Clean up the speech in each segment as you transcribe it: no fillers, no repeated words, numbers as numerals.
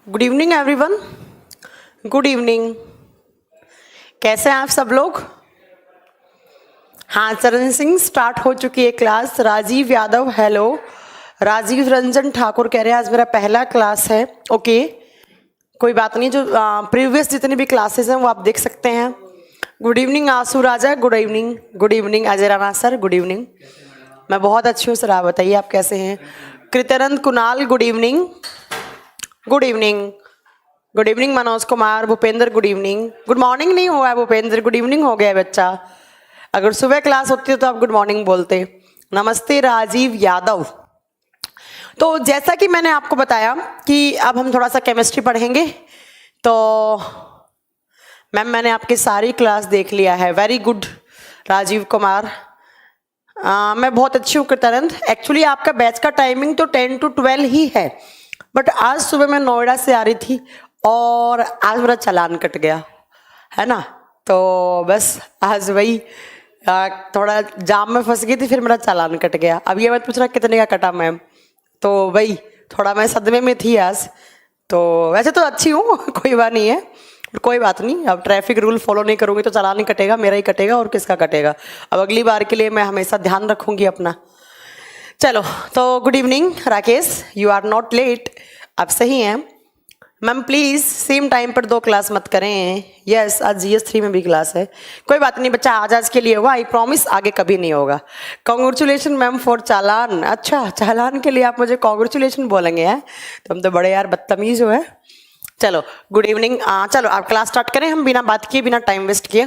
Good evening everyone. Good evening. कैसे हैं आप सब लोग? हाँ, चरण सिंह स्टार्ट हो चुकी है क्लास। राजीव यादव हेलो। राजीव रंजन ठाकुर कह रहे हैं आज मेरा पहला क्लास है। ओके, कोई बात नहीं, जो प्रीवियस जितनी भी क्लासेस हैं वो आप देख सकते हैं। Good evening Aasu Raja. Good evening. Good evening Ajay Rana sir. Good evening. मैं बहुत अच्छी हूँ सर, आप बताइए आप कैसे हैं? Krityanand Kunal good evening. Good evening. Good evening Manoj Kumar. Bhupendra good evening. Good morning नहीं हुआ है भूपेंद्र, गुड इवनिंग हो गया है बच्चा। अगर सुबह क्लास होती है तो आप गुड मॉर्निंग बोलते। नमस्ते राजीव यादव। तो जैसा कि मैंने आपको बताया कि अब हम थोड़ा सा केमिस्ट्री पढ़ेंगे, तो मैम मैंने आपकी सारी क्लास देख लिया है। Very good Rajiv Kumar. मैं बहुत अच्छी हूँ कृतानंद। एक्चुअली आपका बैच का टाइमिंग तो 10 to 12 ही है, बट आज सुबह मैं नोएडा से आ रही थी और आज मेरा चालान कट गया है ना, तो बस आज वही थोड़ा जाम में फंस गई थी, फिर मेरा चालान कट गया। अब ये मत पूछना कितने का कटा मैम, तो वही थोड़ा मैं सदमे में थी आज। तो वैसे तो अच्छी हूँ कोई बात नहीं है, कोई बात नहीं। अब ट्रैफिक रूल फॉलो नहीं करूँगी तो चालान नहीं कटेगा, मेरा ही कटेगा और किसका कटेगा। अब अगली बार के लिए मैं हमेशा ध्यान रखूँगी अपना। चलो, तो good evening Rakesh, you are not late, आप सही हैं मैम। प्लीज़ सेम टाइम पर 2 क्लास मत करें। यस, आज GS3 में भी क्लास है। कोई बात नहीं बच्चा, आज के लिए हुआ, आई प्रॉमिस आगे कभी नहीं होगा। कॉन्ग्रेचुलेशन मैम फॉर चालान। अच्छा, चालान के लिए आप मुझे कॉन्ग्रेचुलेशन बोलेंगे हैं? तुम तो बड़े यार बदतमीज हो है। चलो गुड इवनिंग। चलो आप क्लास स्टार्ट करें, हम बिना बात किए बिना टाइम वेस्ट किए।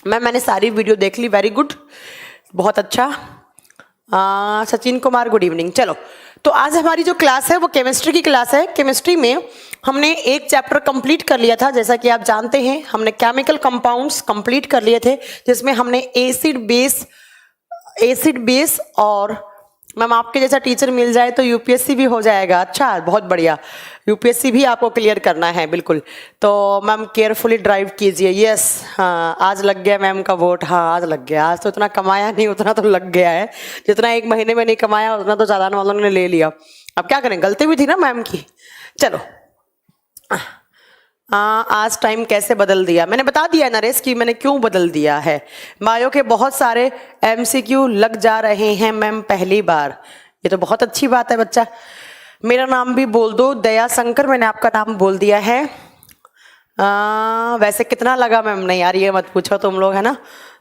मैम मैंने सारी वीडियो देख ली, वेरी गुड, बहुत अच्छा। Sachin Kumar good evening. चलो, तो आज हमारी जो क्लास है वो केमिस्ट्री की क्लास है। केमिस्ट्री में हमने एक चैप्टर कंप्लीट कर लिया था, जैसा कि आप जानते हैं हमने केमिकल कंपाउंड्स कंप्लीट कर लिए थे, जिसमें हमने एसिड बेस और मैम आपके जैसा टीचर मिल जाए तो यूपीएससी भी हो जाएगा। अच्छा, बहुत बढ़िया, यूपीएससी भी आपको क्लियर करना है बिल्कुल। तो मैम केयरफुली ड्राइव कीजिए। यस, हाँ आज लग गया मैम का वोट। हाँ आज लग गया, आज तो इतना कमाया नहीं, उतना तो लग गया है। जितना 1 महीने में नहीं कमाया उतना तो चालान वालों ने ले लिया। अब क्या करें, गलती भी थी ना मैम की। चलो, आज टाइम कैसे बदल दिया, मैंने बता दिया नरेश कि मैंने क्यों बदल दिया है। बायो के बहुत सारे MCQ लग जा रहे हैं मैम पहली बार, ये तो बहुत अच्छी बात है बच्चा। मेरा नाम भी बोल दो, दया शंकर, मैंने आपका नाम बोल दिया है। वैसे कितना लगा मैम? नहीं यार ये मत पूछो तुम लोग, है ना।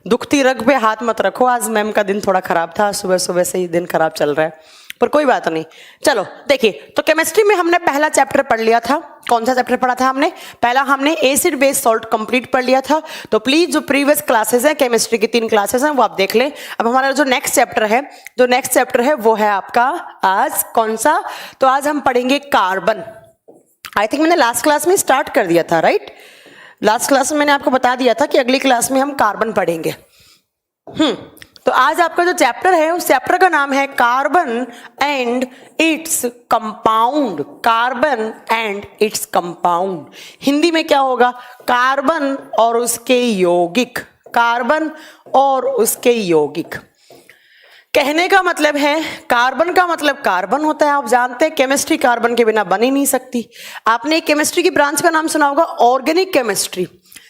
दुखती रग पे हाथ मत रखो, आज मैम का दिन थोड़ा खराब था, सुबह सुबह से ही दिन खराब चल रहा है, पर कोई बात नहीं। चलो देखिए, तो केमिस्ट्री में हमने पहला चैप्टर पढ़ लिया था। कौन सा चैप्टर पढ़ा था हमने? पहला हमने एसिड बेस सॉल्ट कंप्लीट पढ़ लिया था। तो प्लीज जो प्रीवियस क्लासेस हैं, केमिस्ट्री की 3 क्लासेस हैं, वो आप देख लें। अब हमारा जो नेक्स्ट चैप्टर है वो है आपका आज कौन सा? तो आज हम पढ़ेंगे कार्बन। आई थिंक मैंने लास्ट क्लास में स्टार्ट कर दिया था, राइट? लास्ट क्लास में मैंने आपको बता दिया था कि अगली क्लास में हम कार्बन पढ़ेंगे। तो आज आपका जो चैप्टर है उस चैप्टर का नाम है carbon and its compound. Carbon and its compound Hindi में क्या होगा? कार्बन और उसके यौगिक। कार्बन और उसके यौगिक कहने का मतलब है, कार्बन का मतलब कार्बन होता है, आप जानते हैं केमिस्ट्री कार्बन के बिना बन ही नहीं सकती। आपने एक केमिस्ट्री की ब्रांच का नाम सुना होगा, ऑर्गेनिक केमिस्ट्री,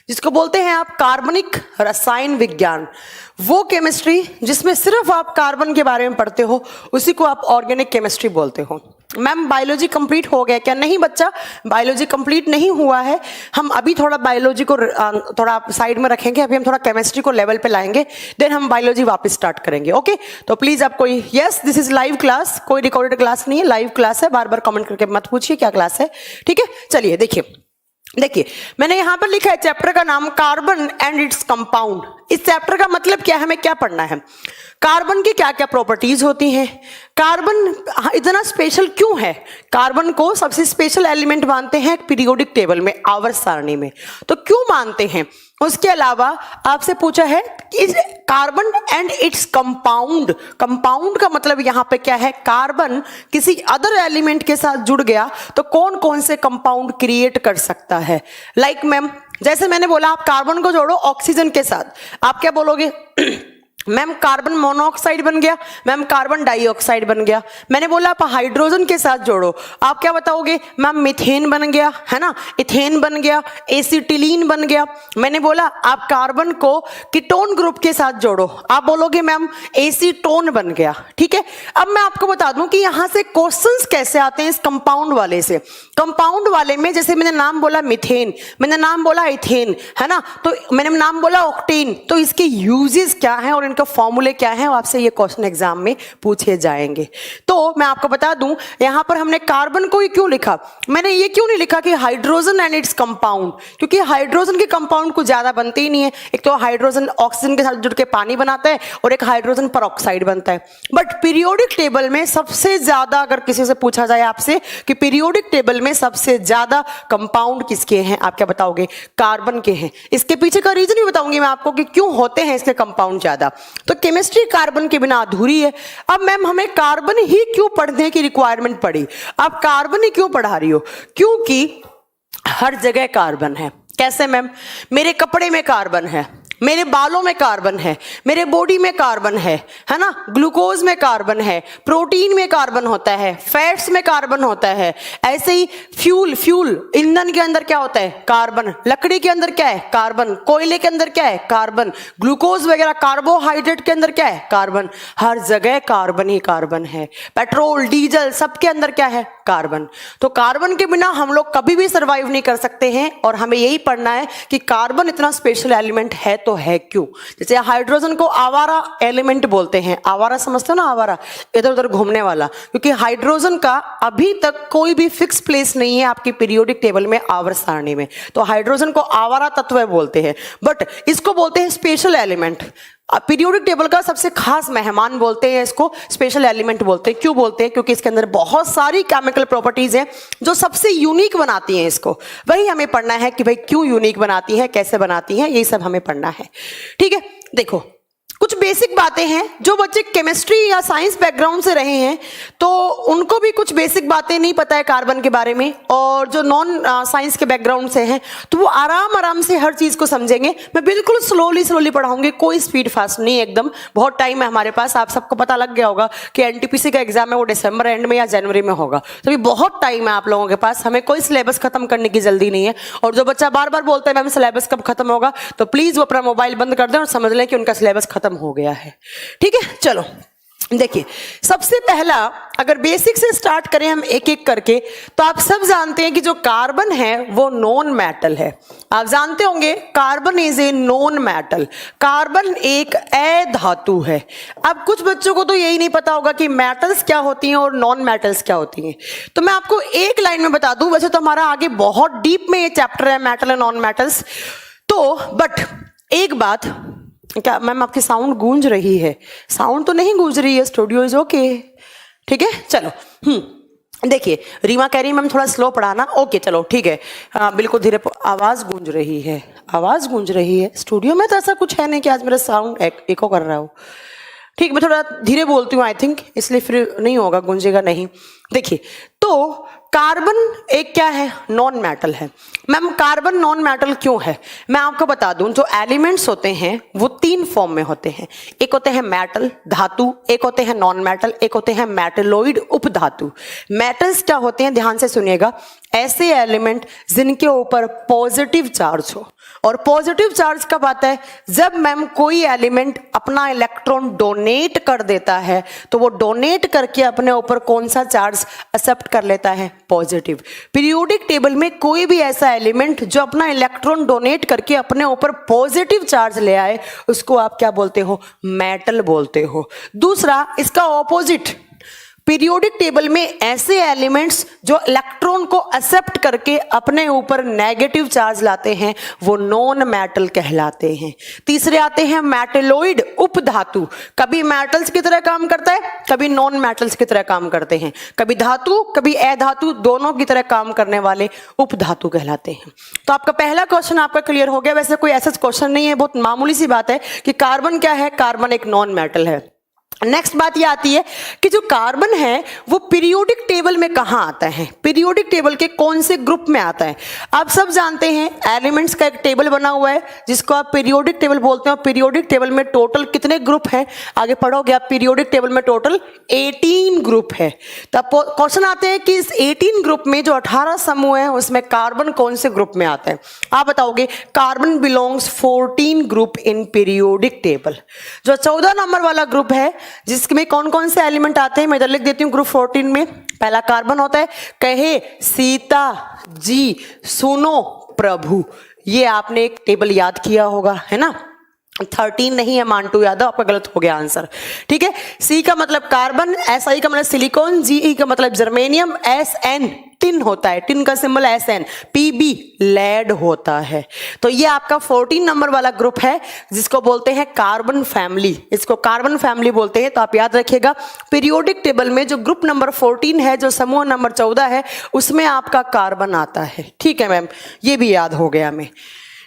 जिसको बोलते हैं आप कार्बनिक रसायन विज्ञान। वो केमिस्ट्री जिसमें सिर्फ आप कार्बन के बारे में पढ़ते हो, उसी को आप ऑर्गेनिक केमिस्ट्री बोलते हो। मैम बायोलॉजी कंप्लीट हो गया क्या? नहीं बच्चा, बायोलॉजी कंप्लीट नहीं हुआ है। हम अभी थोड़ा बायोलॉजी को थोड़ा साइड में रखेंगे, अभी हम थोड़ा केमिस्ट्री को लेवल पे लाएंगे, देन हम बायोलॉजी वापस स्टार्ट करेंगे। ओके, तो प्लीज आप कोई, yes this is live class, कोई रिकॉर्डेड क्लास नहीं है, लाइव क्लास है। बार बार कमेंट करके मत पूछिए क्या क्लास है, ठीक है। चलिए देखिए मैंने यहां पर लिखा है चैप्टर का नाम कार्बन एंड इट्स कंपाउंड। इस चैप्टर का मतलब क्या है, हमें क्या पढ़ना है? कार्बन की क्या क्या प्रॉपर्टीज होती हैं, कार्बन इतना स्पेशल क्यों है, कार्बन को सबसे स्पेशल एलिमेंट मानते हैं पीरियोडिक टेबल में, आवर्त सारणी में, तो क्यों मानते हैं। उसके अलावा आपसे पूछा है कि carbon and its compound. Compound का मतलब यहां पे क्या है, कार्बन किसी अदर एलिमेंट के साथ जुड़ गया तो कौन कौन से कंपाउंड क्रिएट कर सकता है। लाइक मैम जैसे मैंने बोला, आप कार्बन को जोड़ो ऑक्सीजन के साथ, आप क्या बोलोगे? मैम कार्बन मोनोऑक्साइड बन गया, मैम कार्बन डाइऑक्साइड बन गया। मैंने बोला आप हाइड्रोजन के साथ जोड़ो, आप क्या बताओगे? मैम मीथेन बन गया, है ना, इथेन बन गया, एसिटिलीन बन गया। मैंने बोला आप कार्बन को कीटोन ग्रुप के साथ जोड़ो, आप बोलोगे मैम एसीटोन बन गया। ठीक है, अब मैं आपको बता दूं कि यहां से क्वेश्चंस कैसे आते हैं इस कंपाउंड वाले से। कंपाउंड वाले में जैसे मैंने नाम बोला मीथेन, मैंने नाम बोला इथेन, है ना, तो मैंने नाम बोला ऑक्टेन, तो इसके यूजेस क्या है और इनका फॉर्मूले क्या है, आपसे ये क्वेश्चन एग्जाम में पूछे जाएंगे। तो मैं आपको बता दूं यहां पर हमने कार्बन को ही क्यों लिखा, मैंने ये क्यों नहीं लिखा कि हाइड्रोजन एंड इट्स कंपाउंड, क्योंकि हाइड्रोजन के कंपाउंड को ज्यादा बनते ही नहीं है। एक तो हाइड्रोजन ऑक्सीजन के साथ जुड़ के पानी बनाता है और एक हाइड्रोजन परऑक्साइड बनता है। बट पीरियोडिक टेबल में सबसे ज्यादा, अगर किसी से पूछा जाए आपसे कि पीरियोडिक टेबल में सबसे ज्यादा कंपाउंड किसके हैं, आप क्या बताओगे? कार्बन के हैं। इसके पीछे का रीजन भी बताऊंगी मैं आपको कि क्यों होते हैं इसके कंपाउंड ज्यादा। तो केमिस्ट्री कार्बन के बिना अधूरी है। अब मैम हमें कार्बन ही क्यों पढ़ने की रिक्वायरमेंट पड़ी? आप कार्बन ही क्यों पढ़ा रही हो? क्योंकि हर जगह कार्बन है। कैसे मैम? मेरे कपड़े में कार्बन है, मेरे बालों में कार्बन है, मेरे बॉडी में कार्बन है ना, ग्लूकोज में कार्बन है, प्रोटीन में कार्बन होता है, फैट्स में कार्बन होता है। ऐसे ही फ्यूल ईंधन के अंदर क्या होता है? कार्बन। लकड़ी के अंदर क्या है? कार्बन। कोयले के अंदर क्या है? कार्बन। ग्लूकोज वगैरह कार्बोहाइड्रेट के अंदर क्या है? कार्बन। हर जगह कार्बन ही कार्बन है। पेट्रोल, डीजल, सबके अंदर क्या है? कार्बन। तो कार्बन के बिना हम लोग कभी भी सर्वाइव नहीं कर सकते हैं और हमें यही पढ़ना है कि कार्बन इतना स्पेशल एलिमेंट है तो है क्यों। जैसे हाइड्रोजन को आवारा एलिमेंट बोलते हैं, आवारा समझते हो ना, आवारा इधर उधर घूमने वाला, क्योंकि हाइड्रोजन का अभी तक कोई भी फिक्स प्लेस नहीं है आपकी पीरियोडिक टेबल में, आवर्त सारणी में। तो हाइड्रोजन को आवारा तत्व बोलते हैं, बट इसको बोलते हैं स्पेशल एलिमेंट। पीरियोडिक टेबल का सबसे खास मेहमान बोलते हैं इसको, स्पेशल एलिमेंट बोलते हैं। क्यों बोलते हैं? क्योंकि इसके अंदर बहुत सारी केमिकल प्रॉपर्टीज हैं जो सबसे यूनिक बनाती हैं इसको। वही हमें पढ़ना है कि भाई क्यों यूनिक बनाती है, कैसे बनाती है, यही सब हमें पढ़ना है। ठीक है, देखो कुछ बेसिक बातें हैं। जो बच्चे केमिस्ट्री या साइंस बैकग्राउंड से रहे हैं तो उनको भी कुछ बेसिक बातें नहीं पता है कार्बन के बारे में, और जो नॉन साइंस के बैकग्राउंड से हैं तो वो आराम आराम से हर चीज को समझेंगे। मैं बिल्कुल स्लोली पढ़ाऊंगी, कोई स्पीड फास्ट नहीं, एकदम बहुत टाइम है हमारे पास। आप सबको पता लग गया होगा कि एनटीपीसी का एग्जाम है वो दिसंबर एंड में या जनवरी में होगा, तो अभी बहुत टाइम है आप लोगों के पास। हमें कोई सिलेबस खत्म करने की जल्दी नहीं है। और जो बच्चा बार बार बोलता है मैम सिलेबस कब खत्म होगा, तो प्लीज वो अपना मोबाइल बंद कर दें और समझ लें कि उनका सिलेबस खत्म हो गया है। ठीक है, चलो देखिए, सबसे पहला अगर बेसिक से स्टार्ट करें हम एक एक करके, तो आप सब जानते हैं कि जो कार्बन है वो नॉन मेटल है। आप जानते होंगे carbon is a non metal, carbon एक अधातु है। अब कुछ बच्चों को तो यही नहीं पता होगा कि मेटल्स क्या होती हैं और नॉन मेटल्स क्या होती हैं। तो मैं आपको एक लाइन में बता दूं, वैसे तो हमारा आगे बहुत डीप में ये चैप्टर है मेटल एंड नॉन मेटल्स, तो बट एक बात, क्या मैम आपकी साउंड गूंज रही है? साउंड तो नहीं गूंज रही है, स्टूडियो इज ओके। ठीक है, चलो देखिए रीमा कह रही है मैम थोड़ा स्लो पढ़ाना। ओके चलो ठीक है, बिल्कुल धीरे। आवाज गूंज रही है, आवाज गूंज रही है स्टूडियो में, तो ऐसा कुछ है नहीं कि आज मेरा साउंड एको कर रहा हो। ठीक, मैं थोड़ा धीरे बोलती हूँ आई थिंक, इसलिए फिर नहीं होगा, गूंजेगा नहीं। देखिए, तो कार्बन एक क्या है? नॉन मेटल है। मैम कार्बन नॉन मेटल क्यों है? मैं आपको बता दूं, जो एलिमेंट्स होते हैं वो तीन फॉर्म में होते हैं। एक होते हैं मेटल, धातु, एक होते हैं नॉन मेटल, एक होते हैं मेटलोइड, उपधातु। मेटल्स क्या होते हैं, ध्यान से सुनिएगा, ऐसे एलिमेंट जिनके ऊपर पॉजिटिव चार्ज हो। और पॉजिटिव चार्ज कब आता है? जब मैम कोई एलिमेंट अपना इलेक्ट्रॉन डोनेट कर देता है, तो वो डोनेट करके अपने ऊपर कौन सा चार्ज एक्सेप्ट कर लेता है? पॉजिटिव। पीरियोडिक टेबल में कोई भी ऐसा एलिमेंट जो अपना इलेक्ट्रॉन डोनेट करके अपने ऊपर पॉजिटिव चार्ज ले आए, उसको आप क्या बोलते हो? मेटल बोलते हो। दूसरा, इसका ऑपोजिट, पीरियोडिक टेबल में ऐसे एलिमेंट्स जो इलेक्ट्रॉन को एक्सेप्ट करके अपने ऊपर नेगेटिव चार्ज लाते हैं, वो नॉन मेटल कहलाते हैं। तीसरे आते हैं मेटलोइड, उपधातु। कभी मेटल्स की तरह काम करता है, कभी नॉन मेटल्स की तरह काम करते हैं, कभी धातु कभी अधातु, दोनों की तरह काम करने वाले उपधातु कहलाते हैं। तो आपका पहला क्वेश्चन आपका क्लियर हो गया। वैसे कोई ऐसा क्वेश्चन नहीं है, बहुत मामूली सी बात है कि कार्बन क्या है? कार्बन एक नॉन मेटल है। नेक्स्ट बात ये आती है कि जो कार्बन है वो पीरियोडिक टेबल में कहाँ आता है, पीरियोडिक टेबल के कौन से ग्रुप में आता है। आप सब जानते हैं एलिमेंट्स का एक टेबल बना हुआ है जिसको आप पीरियोडिक टेबल बोलते हैं। पीरियोडिक टेबल में टोटल कितने ग्रुप हैं, आगे पढ़ोगे आप, पीरियोडिक टेबल में टोटल 18 ग्रुप है। तब क्वेश्चन आते हैं कि इस 18 ग्रुप में जो 18 समूह है उसमें कार्बन कौन से ग्रुप में आता है। आप बताओगे carbon belongs 14 group in periodic table. जो 14 नंबर वाला ग्रुप है जिसमें कौन कौन से एलिमेंट आते हैं मैं इधर लिख देती हूँ। ग्रुप 14 में पहला कार्बन होता है, कहे सीता जी सुनो प्रभु। ये आपने एक टेबल याद किया होगा, है ना। 13 नहीं है मांटू यादव, आपका गलत हो गया आंसर। ठीक है, सी का मतलब कार्बन, एस आई का मतलब सिलिकॉन, जी ई का मतलब जर्मेनियम, एस एन टिन होता है, टिन का symbol S N, P B lead होता है। तो ये आपका 14 नंबर वाला ग्रुप है जिसको बोलते हैं कार्बन फैमिली, इसको कार्बन फैमिली बोलते हैं। तो आप याद रखिएगा पीरियोडिक टेबल में जो ग्रुप नंबर 14 है, जो समूह नंबर 14 है, उसमें आपका कार्बन आता है। ठीक है मैम, ये भी याद हो गया हमें।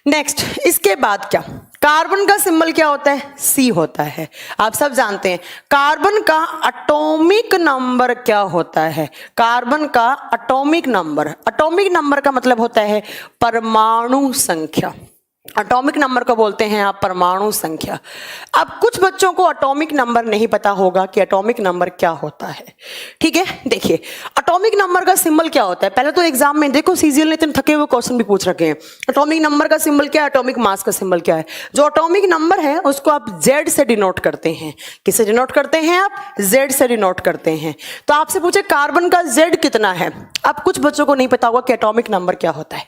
नेक्स्ट, इसके बाद क्या, कार्बन का सिंबल क्या होता है, सी होता है। आप सब जानते हैं कार्बन का एटॉमिक नंबर क्या होता है। कार्बन का एटॉमिक नंबर का मतलब होता है परमाणु संख्या। एटॉमिक नंबर को बोलते हैं आप परमाणु संख्या। अब कुछ बच्चों को एटॉमिक नंबर नहीं पता होगा कि एटॉमिक नंबर क्या होता है। ठीक है, देखिए एटॉमिक नंबर का सिंबल क्या होता है। पहले तो एग्जाम में देखो सीजीएल ने इतने थके हुए क्वेश्चन भी पूछ रखे हैं। एटॉमिक नंबर का सिंबल क्या है, एटॉमिक मास का सिंबल क्या है। जो एटॉमिक नंबर है उसको आप जेड से डिनोट करते हैं। किससे डिनोट करते हैं आप, जेड से डिनोट करते हैं। तो आपसे पूछे कार्बन का जेड कितना है, अब कुछ बच्चों को नहीं पता होगा कि एटॉमिक नंबर क्या होता है।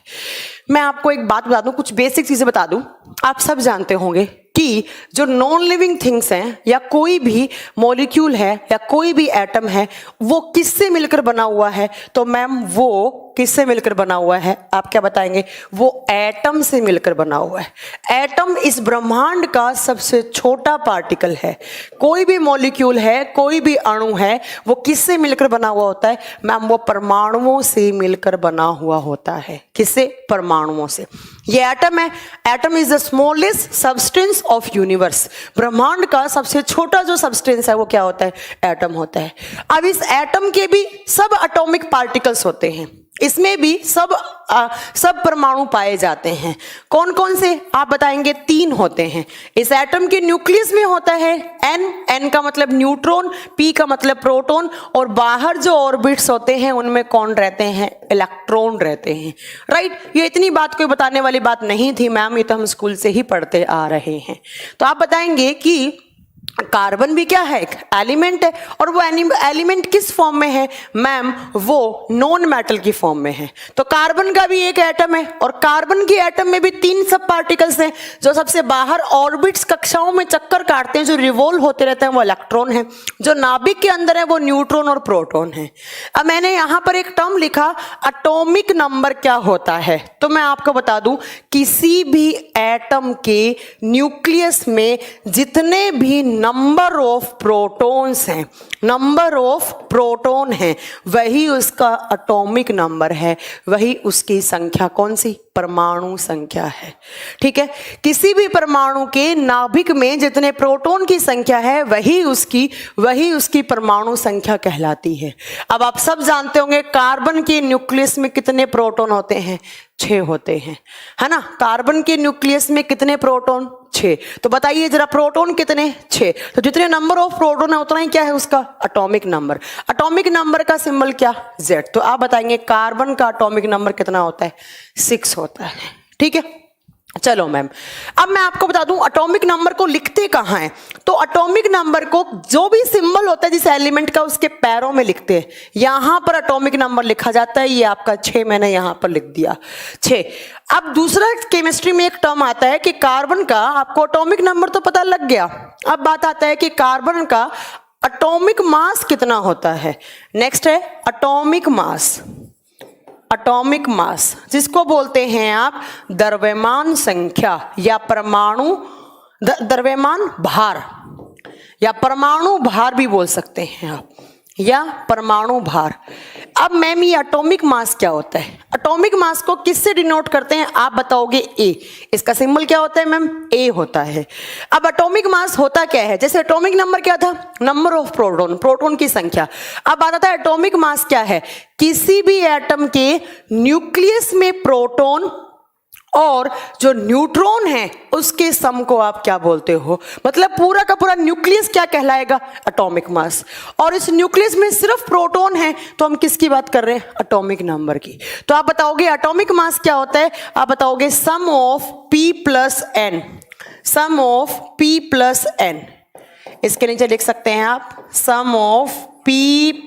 मैं आपको एक बात बता दूं, कुछ बेसिक चीजें बता दूं। आप सब जानते होंगे कि जो नॉन लिविंग थिंग्स हैं या कोई भी मॉलिक्यूल है या कोई भी एटम है वो किससे मिलकर बना हुआ है। तो मैम वो किससे मिलकर बना हुआ है, आप क्या बताएंगे, वो एटम से मिलकर बना हुआ है। एटम इस ब्रह्मांड का सबसे छोटा पार्टिकल है। कोई भी मॉलिक्यूल है, कोई भी अणु है, वो किससे मिलकर बना हुआ होता है मैम, वो परमाणुओं से मिलकर बना हुआ होता है। किससे, परमाणुओं से। ये एटम है, atom is the smallest substance of universe. ब्रह्मांड का सबसे छोटा जो सब्सटेंस है वो क्या होता है, एटम होता है। अब इस एटम के भी सब एटॉमिक पार्टिकल्स होते हैं, इसमें भी सब परमाणु पाए जाते हैं। कौन कौन से आप बताएंगे, 3 होते हैं। इस एटम के न्यूक्लियस में होता है एन का मतलब न्यूट्रॉन, पी का मतलब प्रोटॉन, और बाहर जो ऑर्बिट्स होते हैं उनमें कौन रहते हैं, इलेक्ट्रॉन रहते हैं। राइट, ये इतनी बात कोई बताने वाली बात नहीं थी मैम, ये तो हम स्कूल से ही पढ़ते आ रहे हैं। तो आप बताएंगे कि कार्बन भी क्या है, एक एलिमेंट है, और वो एलिमेंट किस फॉर्म में है मैम, वो नॉन मेटल की फॉर्म में है। तो कार्बन का भी एक एटम है, और कार्बन के एटम में भी 3 सब पार्टिकल्स हैं। जो सबसे बाहर ऑर्बिट्स कक्षाओं में चक्कर काटते हैं, जो रिवॉल्व होते रहते हैं, वो इलेक्ट्रॉन है। जो नाभिक के अंदर है वो न्यूट्रॉन और प्रोटॉन है। अब मैंने यहां पर एक टर्म लिखा एटॉमिक नंबर क्या होता है, तो मैं आपको बता दूं किसी भी एटम के न्यूक्लियस में जितने भी नंबर ऑफ प्रोटॉन्स हैं, नंबर ऑफ प्रोटॉन है, वही उसका एटॉमिक नंबर है, वही उसकी संख्या कौन सी, परमाणु संख्या है। ठीक है, किसी भी परमाणु के नाभिक में जितने प्रोटॉन की संख्या है वही उसकी परमाणु संख्या कहलाती है। अब आप सब जानते होंगे कार्बन के न्यूक्लियस में कितने प्रोटॉन होते हैं, 6 होते हैं, है ना। कार्बन के न्यूक्लियस में कितने प्रोटॉन, 6। तो बताइए जरा प्रोटॉन कितने, 6। तो जितने नंबर ऑफ प्रोटॉन है उतना ही क्या है उसका एटॉमिक नंबर। एटॉमिक नंबर का सिंबल क्या, Z। तो आप बताएंगे कार्बन का एटॉमिक नंबर कितना होता है, 6 होता है। ठीक है, चलो मैम, अब मैं आपको बता दूं एटॉमिक नंबर को लिखते कहाँ हैं। तो एटॉमिक नंबर को जो भी सिंबल होता है जिस एलिमेंट का उसके पैरों में लिखते हैं, यहां पर एटॉमिक नंबर लिखा जाता है। ये आपका 6 मैंने यहां पर लिख दिया, 6। अब दूसरा केमिस्ट्री में एक टर्म आता है कि कार्बन का, आपको एटॉमिक नंबर तो पता लग गया, अब बात आता है कि कार्बन का एटॉमिक मास कितना होता है। नेक्स्ट है एटॉमिक मास। एटॉमिक मास जिसको बोलते हैं आप द्रव्यमान संख्या या परमाणु द्रव्यमान भार या परमाणु भार भी बोल सकते हैं आप। या परमाणु भार। अब मैम ये एटॉमिक मास क्या होता है? एटॉमिक मास को किससे डिनोट करते हैं? आप बताओगे ए। इसका सिंबल क्या होता है मैम? ए होता है। अब एटॉमिक मास होता क्या है? जैसे एटॉमिक नंबर क्या था? नंबर ऑफ प्रोटॉन, प्रोटॉन की संख्या। अब आता था एटॉमिक मास क्या है? किसी भी एटम के न्यूक्लियस में प्रोटॉन और जो न्यूट्रॉन है उसके सम को आप क्या बोलते हो? मतलब पूरा का पूरा न्यूक्लियस क्या कहलाएगा? Atomic mass. और इस न्यूक्लियस में सिर्फ प्रोटॉन है तो हम किसकी बात कर रहे हैं? एटॉमिक नंबर की। तो आप बताओगे एटॉमिक मास क्या होता है? आप बताओगे sum of P plus N, sum of P plus N. इसके नीचे लिख सकते हैं आप sum of P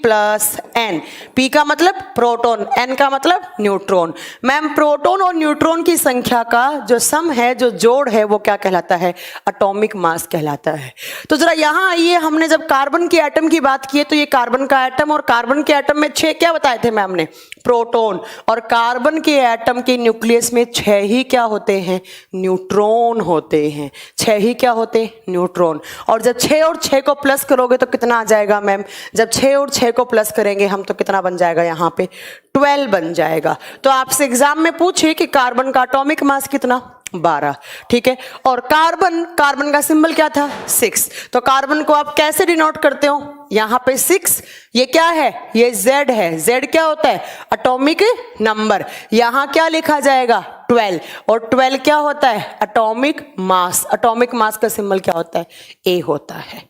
plus N. P का मतलब प्रोटॉन, N का मतलब न्यूट्रॉन। मैम प्रोटॉन और न्यूट्रॉन की संख्या का जो सम है, जो जोड़ है, वो क्या कहलाता है? एटॉमिक मास कहलाता है। तो जरा यहाँ आइए, हमने जब कार्बन के एटम की बात की है तो ये कार्बन का एटम, और कार्बन के एटम में 6 क्या बताए थे मैम ने? प्रोटॉन। और कार्बन के एटम के न्यूक्लियस में 6 ही क्या होते हैं? न्यूट्रॉन होते हैं। 6 ही क्या होते हैं? न्यूट्रॉन। और जब 6 और 6 को प्लस करोगे तो कितना आ जाएगा मैम? जब 6 और 6 को प्लस करेंगे हम तो कितना बन जाएगा? यहाँ पे 12 बन जाएगा। तो आपसे एग्जाम में पूछे कि कार्बन का एटॉमिक मास कितना? 12। ठीक है। और कार्बन, कार्बन का सिंबल क्या था? 6। तो कार्बन को आप कैसे डिनोट करते हो? यहाँ पे 6, ये क्या है? ये Z है। Z क्या होता है? Atomic number. यहाँ क्या लिखा जाएगा? 12। और 12 क्या होता है? Atomic mass. एटॉमिक मास का सिंबल क्या होता है? A होता है।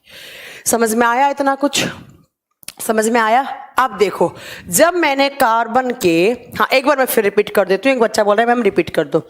समझ में आया? इतना कुछ समझ में आया? अब देखो, जब मैंने कार्बन के, हाँ एक बार मैं फिर रिपीट कर देती हूँ, एक बच्चा बोल रहा है मैम रिपीट कर दो।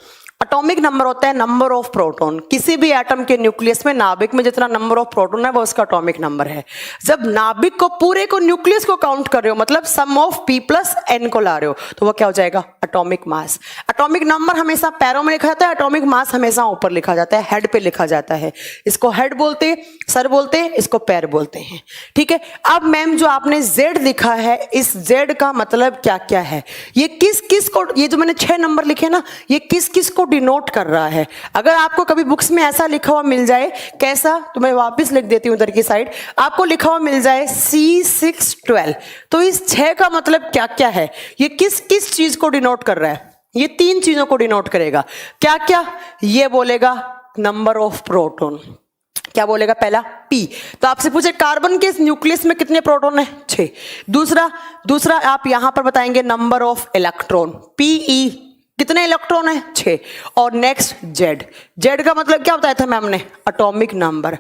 एटॉमिक नंबर होता है नंबर ऑफ प्रोटॉन। किसी भी एटम के न्यूक्लियस में, नाभिक में जितना नंबर ऑफ प्रोटॉन है वो उसका एटॉमिक नंबर है। जब नाभिक को पूरे को, न्यूक्लियस को काउंट कर रहे हो, मतलब सम ऑफ P प्लस एन को ला रहे हो, तो वो क्या हो जाएगा? Atomic mass. एटॉमिक नंबर हमेशा पैरों में लिखा जाता है, एटॉमिक मास हमेशा ऊपर लिखा जाता है, हेड पे लिखा जाता है। इसको हेड बोलते हैं, सर बोलते हैं, इसको पैर बोलते हैं। ठीक है। अब मैम जो आपने Z लिखा है, इस Z का मतलब क्या क्या है? ये किस किस को, ये जो मैंने 6 नंबर लिखे ना, ये किस किस को डिनोट कर रहा है? अगर आपको कभी बुक्स में ऐसा लिखा हुआ मिल जाए, कैसा, तो मैं वापस लिख देती हूं उधर की साइड, आपको लिखा हुआ मिल जाए C612, तो इस 6 का मतलब क्या क्या है? ये किस किस चीज को डिनोट कर रहा है? ये 3 चीजों को डिनोट करेगा। क्या क्या? ये बोलेगा नंबर ऑफ प्रोटॉन। क्या बोलेगा? पहला P। तो आपसे पूछे कार्बन के न्यूक्लियस में कितने प्रोटॉन है? 6। दूसरा आप यहां पर बताएंगे नंबर ऑफ इलेक्ट्रॉन, Pe। कितने इलेक्ट्रॉन है? 6। और नेक्स्ट Z का मतलब क्या बताया था मैम ने? Atomic number.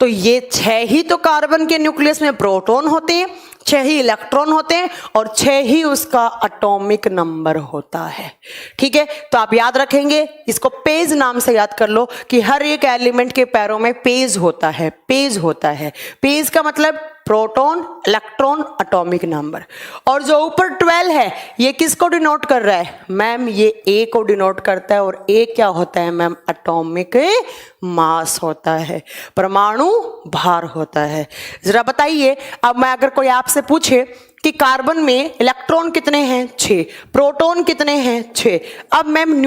तो ये 6 ही तो कार्बन के न्यूक्लियस में प्रोटॉन होते हैं, 6 ही इलेक्ट्रॉन होते हैं, और 6 ही उसका एटॉमिक नंबर होता है। ठीक है। तो आप याद रखेंगे, इसको पेज नाम से याद कर लो कि हर एक एलिमेंट के पैरों में पेज होता है, पेज होता है। पेज का मतलब प्रोटॉन, इलेक्ट्रॉन, एटॉमिक नंबर। और जो ऊपर 12 है, ये किसको डिनोट कर रहा है मैम? ये A को डिनोट करता है। और A क्या होता है मैम? एटॉमिक मास होता है, परमाणु भार होता है। जरा बताइए, अब मैं अगर कोई आपसे पूछे कि कार्बन में इलेक्ट्रॉन कितने हैं? 6। प्रोटॉन कितने हैं? 6। अब मैम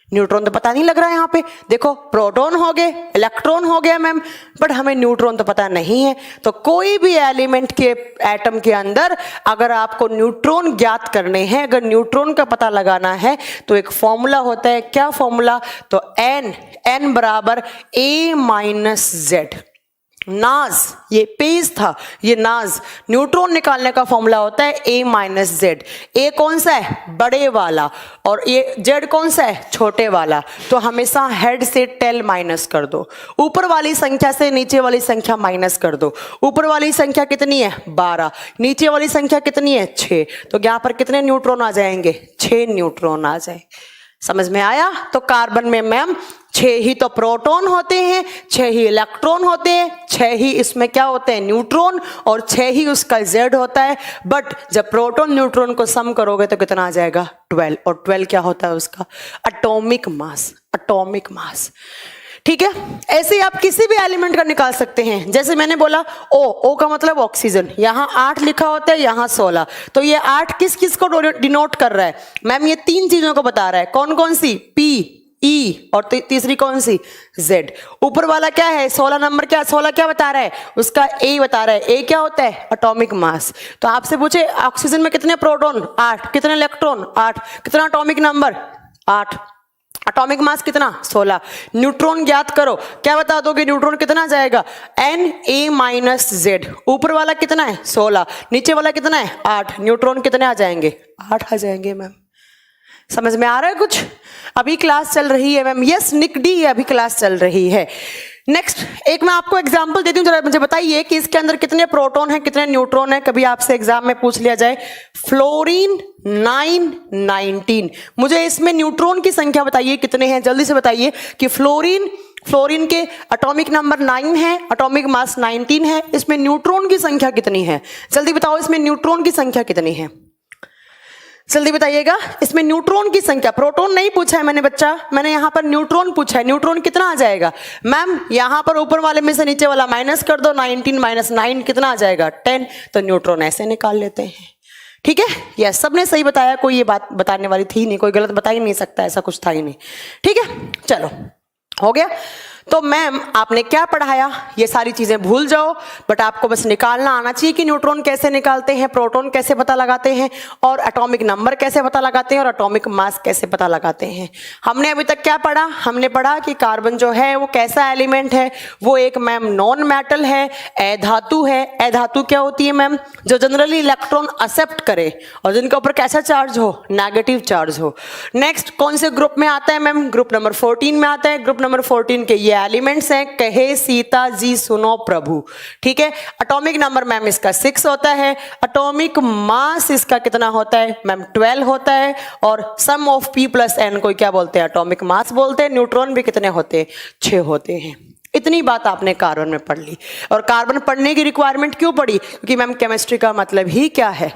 न्यूट्रॉन तो पता नहीं लग रहा है। यहाँ पे देखो, प्रोटॉन हो गए, इलेक्ट्रॉन हो गया मैम, बट हमें न्यूट्रॉन तो पता नहीं है। तो कोई भी एलिमेंट के एटम के अंदर अगर आपको न्यूट्रॉन ज्ञात करने हैं, अगर न्यूट्रॉन का पता लगाना है, तो एक फॉर्मूला होता है। क्या फॉर्मूला? तो n बराबर A माइनस Z। नाज, ये पेज था, ये नाज, न्यूट्रॉन निकालने का फॉर्मूला होता है A माइनस Z। A कौन सा है? बड़े वाला, और ये Z कौन सा है? छोटे वाला। तो हमेशा हेड से टेल माइनस कर दो, ऊपर वाली संख्या से नीचे वाली संख्या माइनस कर दो। ऊपर वाली संख्या कितनी है? 12। नीचे वाली संख्या कितनी है? 6। तो यहाँ पर कितने न्यूट्रॉन आ जाएंगे? 6 न्यूट्रॉन आ जाए। समझ में आया? तो कार्बन में मैम 6 ही तो प्रोटॉन होते हैं, 6 ही इलेक्ट्रॉन होते हैं, 6 ही इसमें क्या होते हैं? न्यूट्रॉन, और 6 ही उसका Z होता है। बट जब प्रोटॉन न्यूट्रॉन को सम करोगे तो कितना आ जाएगा? 12। और 12 क्या होता है उसका? Atomic mass. Atomic mass. ठीक है। ऐसे ही आप किसी भी एलिमेंट का निकाल सकते हैं। जैसे मैंने बोला O का मतलब ऑक्सीजन, यहाँ 8 लिखा होता है, यहाँ 16। तो ये 8 किस किस को डिनोट कर रहा है मैम? ये 3 चीजों को बता रहा है। कौन कौन सी? P, E और तीसरी कौन सी Z। ऊपर वाला क्या है 16 नंबर, क्या 16 क्या बता रहा है, उसका A बता रहा है। A क्या होता है एटॉमिक मास। तो आपसे पूछे ऑक्सीजन में कितने प्रोटॉन 8, कितने इलेक्ट्रॉन 8, कितना एटॉमिक नंबर 8, एटॉमिक मास कितना 16। न्यूट्रॉन ज्ञात करो, क्या बता दोगे न्यूट्रॉन कितना जाएगा Na-Z। ऊपर वाला कितना है 16, नीचे वाला कितना है 8, न्यूट्रॉन कितने आ जाएंगे 8 आ जाएंगे। मैम समझ में आ रहा है कुछ। अभी क्लास चल रही है मैम, यस निक डी अभी क्लास चल रही है। नेक्स्ट एक मैं आपको एग्जांपल देती हूँ, जरा मुझे बताइए कि इसके अंदर कितने प्रोटॉन हैं कितने न्यूट्रॉन हैं। कभी आपसे एग्जाम में पूछ लिया जाए फ्लोरीन 919, मुझे इसमें न्यूट्रॉन की संख्या बताइए कितने हैं, जल्दी से बताइए कि फ्लोरीन के एटॉमिक नंबर 9 है, एटॉमिक मास 19 है, इसमें न्यूट्रॉन की संख्या कितनी है, जल्दी बताओ इसमें न्यूट्रॉन की संख्या कितनी है, जल्दी बताइएगा। इसमें न्यूट्रॉन की संख्या, प्रोटॉन नहीं पूछा है मैंने बच्चा, मैंने यहां पर न्यूट्रॉन पूछा है। न्यूट्रॉन कितना आ जाएगा मैम, यहां पर ऊपर वाले में से नीचे वाला माइनस कर दो, 19 माइनस 9 कितना आ जाएगा 10। तो न्यूट्रॉन ऐसे निकाल लेते हैं। ठीक है, यस सबने सही बताया, कोई ये बात बताने वाली थी नहीं, कोई गलत बता ही नहीं सकता, ऐसा कुछ था ही नहीं। ठीक है चलो हो गया। तो मैम आपने क्या पढ़ाया ये सारी चीजें भूल जाओ, बट आपको बस निकालना आना चाहिए कि न्यूट्रॉन कैसे निकालते हैं, प्रोटॉन कैसे पता लगाते हैं, और एटॉमिक नंबर कैसे पता लगाते हैं, और एटॉमिक मास कैसे पता लगाते हैं। हमने अभी तक क्या पढ़ा, हमने पढ़ा कि कार्बन जो है वो कैसा एलिमेंट है, वो एक मैम नॉन मेटल है, अधातु है। अधातु क्या होती है मैम, जो जनरली इलेक्ट्रॉन एक्सेप्ट करे और जिनके ऊपर कैसा चार्ज हो, नेगेटिव चार्ज हो। नेक्स्ट कौन से ग्रुप में आता है मैम, ग्रुप नंबर 14 में आता है। ग्रुप नंबर 14 के ये एलिमेंट्स हैं, कहे सीता जी सुनो प्रभु। ठीक है, एटॉमिक नंबर मैम इसका 6 होता है, एटॉमिक मास इसका कितना होता है मैम 12 होता है, और सम ऑफ P प्लस N को क्या बोलते हैं, एटॉमिक मास बोलते हैं। न्यूट्रॉन भी कितने होते हैं 6 होते हैं। इतनी बात आपने कार्बन में पढ़ ली। और कार्बन पढ़ने की रिक्वायरमेंट क्यों पड़ी, क्योंकि मैम केमिस्ट्री का मतलब ही क्या है,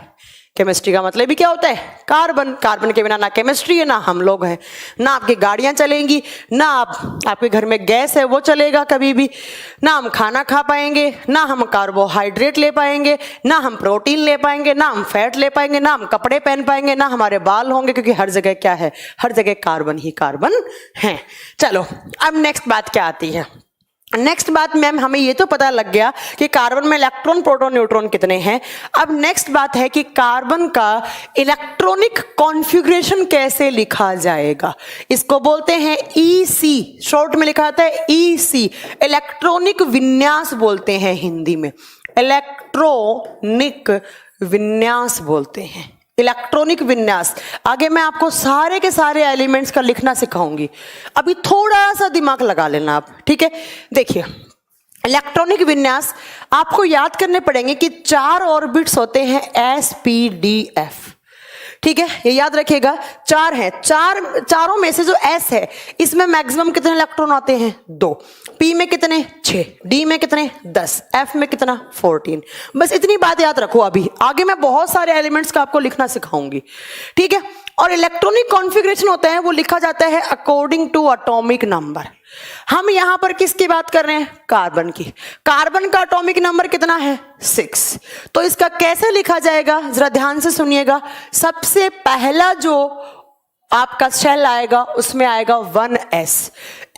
केमिस्ट्री का मतलब भी क्या होता है कार्बन। कार्बन के बिना ना केमिस्ट्री है ना हम लोग हैं, ना आपकी गाड़ियां चलेंगी, ना आपके घर में गैस है वो चलेगा कभी भी, ना हम खाना खा पाएंगे, ना हम कार्बोहाइड्रेट ले पाएंगे, ना हम प्रोटीन ले पाएंगे, ना हम फैट ले पाएंगे, ना हम कपड़े पहन पाएंगे, ना हमारे बाल होंगे, क्योंकि हर जगह क्या है, हर जगह कार्बन ही कार्बन है। चलो अब नेक्स्ट बात क्या आती है, नेक्स्ट बात मैम हमें ये तो पता लग गया कि कार्बन में इलेक्ट्रॉन प्रोटॉन न्यूट्रॉन कितने हैं। अब नेक्स्ट बात है कि कार्बन का इलेक्ट्रॉनिक कॉन्फ़िगरेशन कैसे लिखा जाएगा। इसको बोलते हैं EC, शॉर्ट में लिखा जाता है EC, इलेक्ट्रॉनिक विन्यास बोलते हैं हिंदी में, इलेक्ट्रॉनिक विन्यास बोलते हैं, इलेक्ट्रॉनिक विन्यास। आगे मैं आपको सारे के सारे एलिमेंट्स का लिखना सिखाऊंगी, अभी थोड़ा सा दिमाग लगा लेना आप। ठीक है, देखिए इलेक्ट्रॉनिक विन्यास आपको याद करने पड़ेंगे कि 4 ऑर्बिट्स होते हैं SPDF। ठीक है, ये याद रखिएगा 4 है, चारों में से जो S है इसमें मैक्सिमम कितने इलेक्ट्रॉन आते हैं 2, P में कितने 6, D में कितने 10, F में कितना 14। बस इतनी बात याद रखो, अभी आगे मैं बहुत सारे एलिमेंट्स का आपको लिखना सिखाऊंगी। ठीक है, और इलेक्ट्रॉनिक कॉन्फ़िगरेशन होता है वो लिखा जाता है अकॉर्डिंग टू एटॉमिक नंबर। हम यहां पर किसकी बात कर रहे हैं, कार्बन की। कार्बन का एटॉमिक नंबर कितना है 6, तो इसका कैसे लिखा जाएगा जरा ध्यान से सुनिएगा। सबसे पहला जो आपका शेल आएगा उसमें आएगा 1s।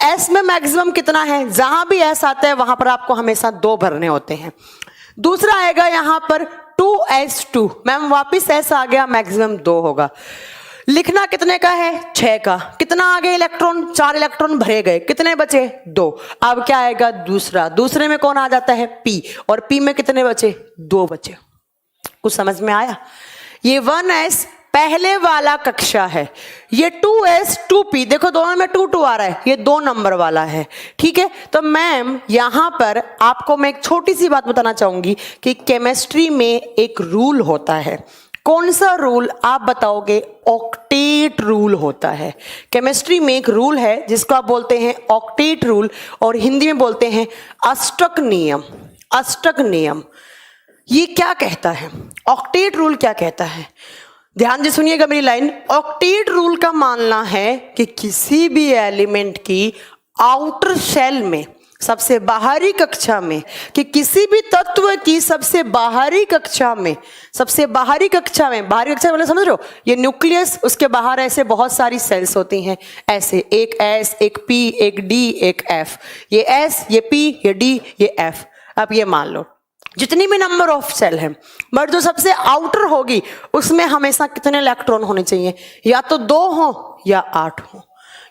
S में मैक्सिमम कितना है, जहां भी S आता है वहां पर आपको हमेशा 2 भरने होते हैं। दूसरा आएगा यहां पर 2s2, मैम वापिस S आ गया, मैक्सिमम 2 होगा। लिखना कितने का है 6 का, कितना आगे इलेक्ट्रॉन 4 इलेक्ट्रॉन भरे गए, कितने बचे 2। अब क्या आएगा दूसरे में कौन आ जाता है P, और P में कितने बचे 2 बचे। कुछ समझ में आया, ये 1s पहले वाला कक्षा है, ये 2s 2p, देखो दोनों में 2 2 आ रहा है, ये 2 नंबर वाला है। ठीक है, तो मैम यहां पर आपको मैं एक छोटी सी बात बताना चाहूंगी कि केमिस्ट्री में एक रूल होता है। कौन सा रूल आप बताओगे, ऑक्टेट रूल होता है। केमिस्ट्री में एक रूल है जिसको आप बोलते हैं ऑक्टेट रूल, और हिंदी में बोलते हैं अष्टक नियम। अष्टक नियम ये क्या कहता है, ऑक्टेट रूल क्या कहता है, ध्यान से सुनिएगा मेरी लाइन। ऑक्टेट रूल का मानना है कि किसी भी एलिमेंट की आउटर शेल में सबसे बाहरी कक्षा में, कि किसी भी तत्व की सबसे बाहरी कक्षा में, सबसे बाहरी कक्षा में, बाहरी कक्षा मतलब समझ रहे हो, ये न्यूक्लियस, उसके बाहर ऐसे बहुत सारी सेल्स होती हैं, ऐसे एक एस, एक पी, एक डी, एक एफ, ये एस, ये पी, ये डी, ये एफ। अब ये मान लो जितनी भी नंबर ऑफ सेल है, बट जो सबसे आउटर होगी उसमें हमेशा कितने इलेक्ट्रॉन होने चाहिए, या तो 2 हो या 8 हो,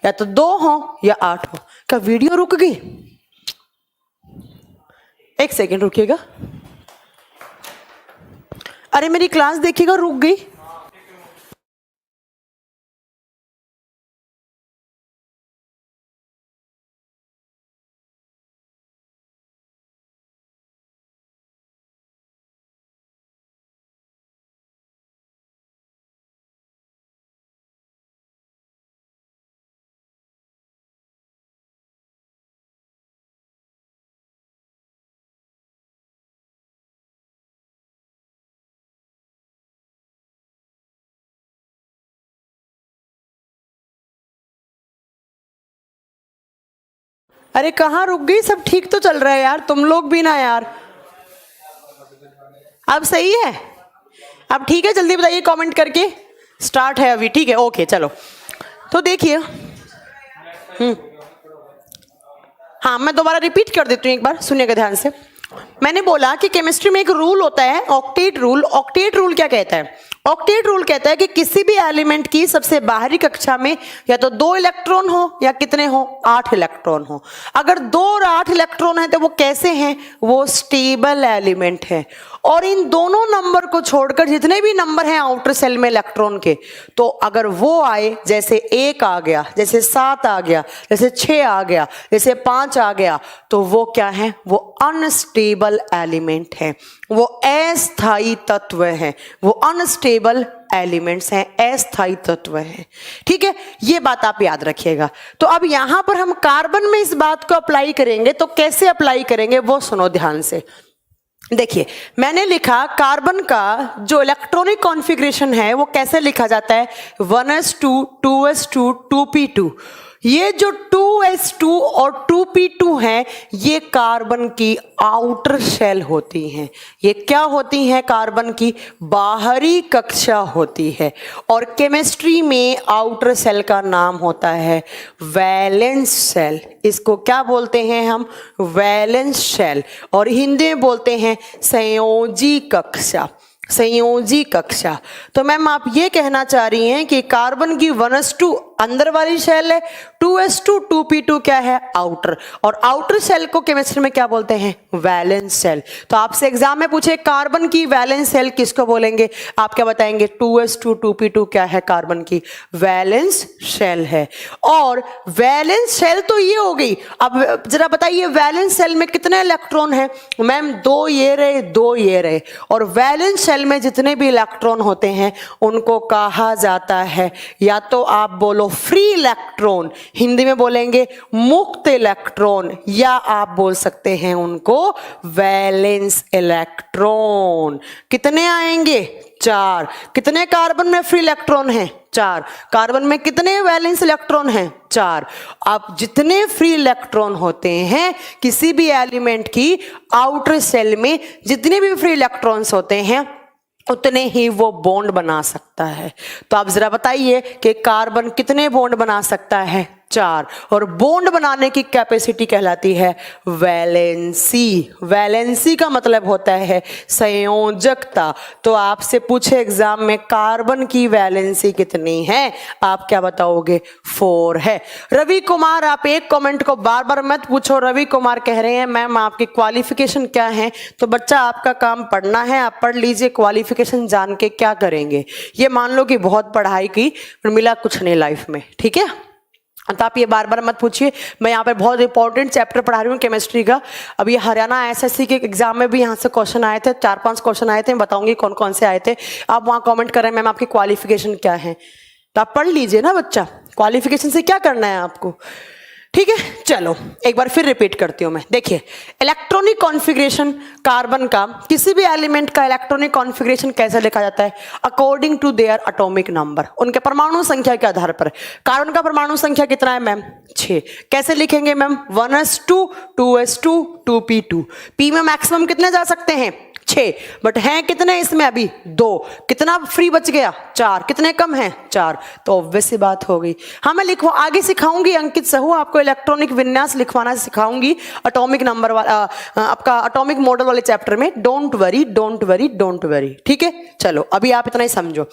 या तो 2 हो या 8 हो। क्या वीडियो रुक गई? एक सेकेंड रुकिएगा। अरे मेरी क्लास देखिएगा, रुक गई। अरे कहाँ रुक गई? सब ठीक तो चल रहा है यार, तुम लोग भी ना यार। अब सही है? अब ठीक है, जल्दी बताइए कमेंट करके। स्टार्ट है अभी, ठीक है, ओके चलो। तो देखिए, हाँ मैं दोबारा रिपीट कर देती हूँ, एक बार सुनिएगा ध्यान से। मैंने बोला कि केमिस्ट्री में एक रूल होता है, ऑक्टेट रूल। ऑक्टेट रूल क्या कहता है? ऑक्टेट रूल कहता है कि किसी भी एलिमेंट की सबसे बाहरी कक्षा में या तो 2 इलेक्ट्रॉन हो या कितने हो, 8 इलेक्ट्रॉन हो। अगर 2 और 8 इलेक्ट्रॉन है तो वो कैसे हैं? वो स्टेबल एलिमेंट है। और इन दोनों नंबर को छोड़कर जितने भी नंबर हैं आउटर सेल में इलेक्ट्रॉन के, तो अगर वो आए, जैसे 1 आ गया, जैसे 7 आ गया, जैसे 6 आ गया, जैसे 5 आ गया, तो वो क्या है? वो अनस्टेबल एलिमेंट है, वो अस्थायी तत्व है, वो अनस्टेबल एलिमेंट्स हैं, अस्थायी तत्व हैं। ठीक है, ये बात आप याद रखिएगा। तो अब यहां पर हम कार्बन में इस बात को अप्लाई करेंगे, तो कैसे अप्लाई करेंगे वो सुनो ध्यान से। देखिए, मैंने लिखा कार्बन का जो इलेक्ट्रॉनिक कॉन्फ़िगरेशन है वो कैसे लिखा जाता है? 1s2 2s2 2p2। ये जो 2s2 और 2p2 हैं, ये कार्बन की आउटर शेल होती हैं। ये क्या होती हैं? कार्बन की बाहरी कक्षा होती है। और केमिस्ट्री में आउटर सेल का नाम होता है वैलेंस सेल। इसको क्या बोलते हैं हम? Valence shell. और हिंदी में बोलते हैं संयोजी कक्षा। संयोजी कक्षा। तो मैम आप ये कहना चाह रही हैं कि कार्बन की 1s2 अंदर वाली शेल है, 2s2 2p2 क्या है? आउटर। और आउटर शेल को केमिस्ट्री में क्या बोलते हैं? Valence shell. तो आपसे एग्जाम में पूछे कार्बन की वैलेंस सेल किसको बोलेंगे, आप क्या बताएंगे? 2s2 2p2 क्या है? कार्बन की वैलेंस शेल है। और वैलेंस शेल तो ये हो गई। अब जरा बताइए वैलेंस सेल में कितने इलेक्ट्रॉन है? मैम 2 ये रहे, 2 ये रहे। और वैलेंस शेल में जितने भी इलेक्ट्रॉन होते हैं उनको कहा जाता है, या तो आप बोलो फ्री इलेक्ट्रॉन, हिंदी में बोलेंगे मुक्त इलेक्ट्रॉन, या आप बोल सकते हैं उनको वैलेंस इलेक्ट्रॉन। कितने आएंगे? 4। कितने कार्बन में फ्री इलेक्ट्रॉन हैं? 4। कार्बन में कितने वैलेंस इलेक्ट्रॉन हैं? 4। अब जितने फ्री इलेक्ट्रॉन होते हैं किसी भी एलिमेंट की आउटर सेल में, जितने भी फ्री इलेक्ट्रॉन्स होते हैं उतने ही वो बॉन्ड बना सकता है। तो आप जरा बताइए कि कार्बन कितने बॉन्ड बना सकता है? 4। और बॉन्ड बनाने की कैपेसिटी कहलाती है वैलेंसी। वैलेंसी का मतलब होता है संयोजकता। तो आपसे पूछे एग्जाम में कार्बन की वैलेंसी कितनी है, आप क्या बताओगे? 4 है। रवि कुमार, आप एक कमेंट को बार बार मत पूछो। रवि कुमार कह रहे हैं मैम आपकी क्वालिफिकेशन क्या है? तो बच्चा आपका काम पढ़ना है, आप पढ़ लीजिए। क्वालिफिकेशन जान के क्या करेंगे? ये मान लो कि बहुत पढ़ाई की पर मिला कुछ नहीं लाइफ में, ठीक है? तो आप ये बार बार मत पूछिए। मैं यहाँ पे बहुत इंपॉर्टेंट चैप्टर पढ़ा रही हूँ केमिस्ट्री का। अभी हरियाणा एसएससी के एग्जाम में भी यहाँ से क्वेश्चन आए थे, 4-5 क्वेश्चन आए थे। मैं बताऊंगी कौन कौन से आए थे। आप वहाँ कमेंट कर रहे हैं मैम आपकी क्वालिफिकेशन क्या है, तो आप पढ़ लीजिए ना बच्चा, क्वालिफिकेशन से क्या करना है आपको। ठीक है, चलो एक बार फिर रिपीट करती हूं मैं। देखिए, इलेक्ट्रॉनिक कॉन्फ़िगरेशन कार्बन का, किसी भी एलिमेंट का इलेक्ट्रॉनिक कॉन्फ़िगरेशन कैसे लिखा जाता है? According to their atomic number, उनके परमाणु संख्या के आधार पर। कार्बन का परमाणु संख्या कितना है मैम? 6। कैसे लिखेंगे ma'am? 1s2 2s2 2p2। p में मैक्सिमम कितने जा सकते हैं? 6, बट हैं कितने इसमें अभी? 2। कितना फ्री बच गया? 4। कितने कम हैं? 4। तो ऑब्वियस सी बात हो गई। हाँ, मैं लिखवा आगे सिखाऊंगी, अंकित सहू आपको इलेक्ट्रॉनिक विन्यास लिखवाना सिखाऊंगी एटॉमिक नंबर वाला, आपका एटॉमिक मॉडल वाले चैप्टर में। Don't worry don't worry don't worry, ठीक है। चलो अभी आप इतना ही समझो।